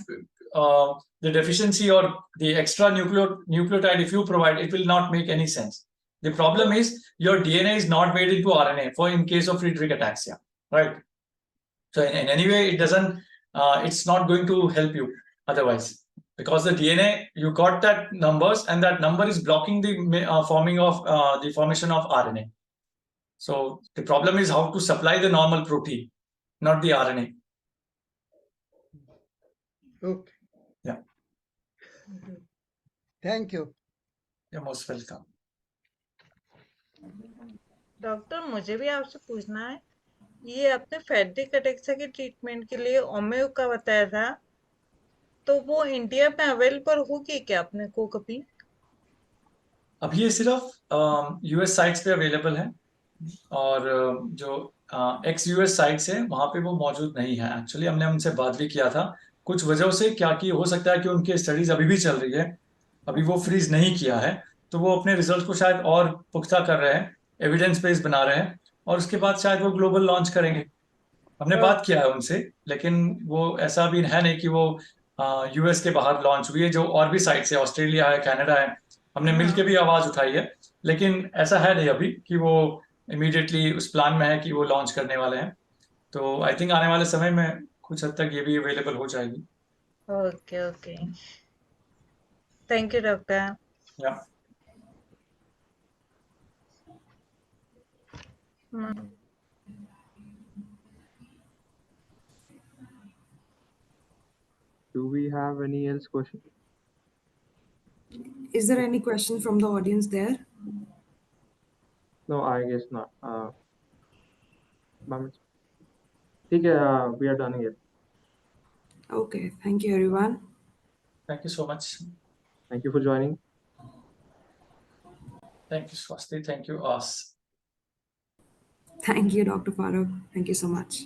the deficiency or the extra nucleotide if you provide, it will not make any sense. The problem is your DNA is not made into RNA for in case of Friedreich ataxia, right? So in any way, it doesn't, it's not going to help you otherwise, because the DNA, you got that numbers, and that number is blocking the formation of RNA. So the problem is how to supply the normal protein, not the RNA. Okay. Yeah. Thank you. You're most welcome. Doctor मुझे भी आपसे पूछना है, ये आपने Friedrich ataxia के treatment के लिए ओमेओ का बताया था, तो वो इंडिया में अवेलेबल होगी क्या अपने को कभी? अब ये सिर्फ यूएस साइट्स पे अवेलेबल है, और जो एक्स यूएस साइट्स है वहाँ पे वो मौजूद नहीं है एक्चुअली। हमने उनसे बात भी किया था, कुछ वजहों से क्या कि हो सकता है कि उनके स्टडीज अभी भी चल रही है, अभी वो फ्रीज नहीं किया है, तो वो अपने रिजल्ट को शायद और पुख्ता कर रहे हैं, एविडेंस बेस बना रहे हैं, और उसके बाद शायद वो ग्लोबल लॉन्च करेंगे। हमने बात किया है उनसे, लेकिन वो ऐसा भी है नहीं कि वो यूएस के बाहर लॉन्च हुई है, जो और भी साइट्स है, ऑस्ट्रेलिया है, कनाडा है, हमने मिलकर भी आवाज उठाई है, लेकिन ऐसा है नहीं अभी कि वो इमीडिएटली उस प्लान में है कि वो लॉन्च करने वाले हैं। तो आई थिंक आने वाले समय में कुछ हद तक ये भी अवेलेबल हो जाएगी। Okay okay, thank you doctor. या Do we have any else question? Is there any question from the audience there? No, I guess not. ठीक है, we are done here. Okay, thank you everyone. Thank you so much. Thank you for joining. Thank you Swati, thank you आस। Thank you, Dr. Farooq. Thank you so much.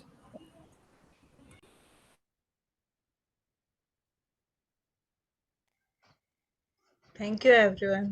Thank you everyone.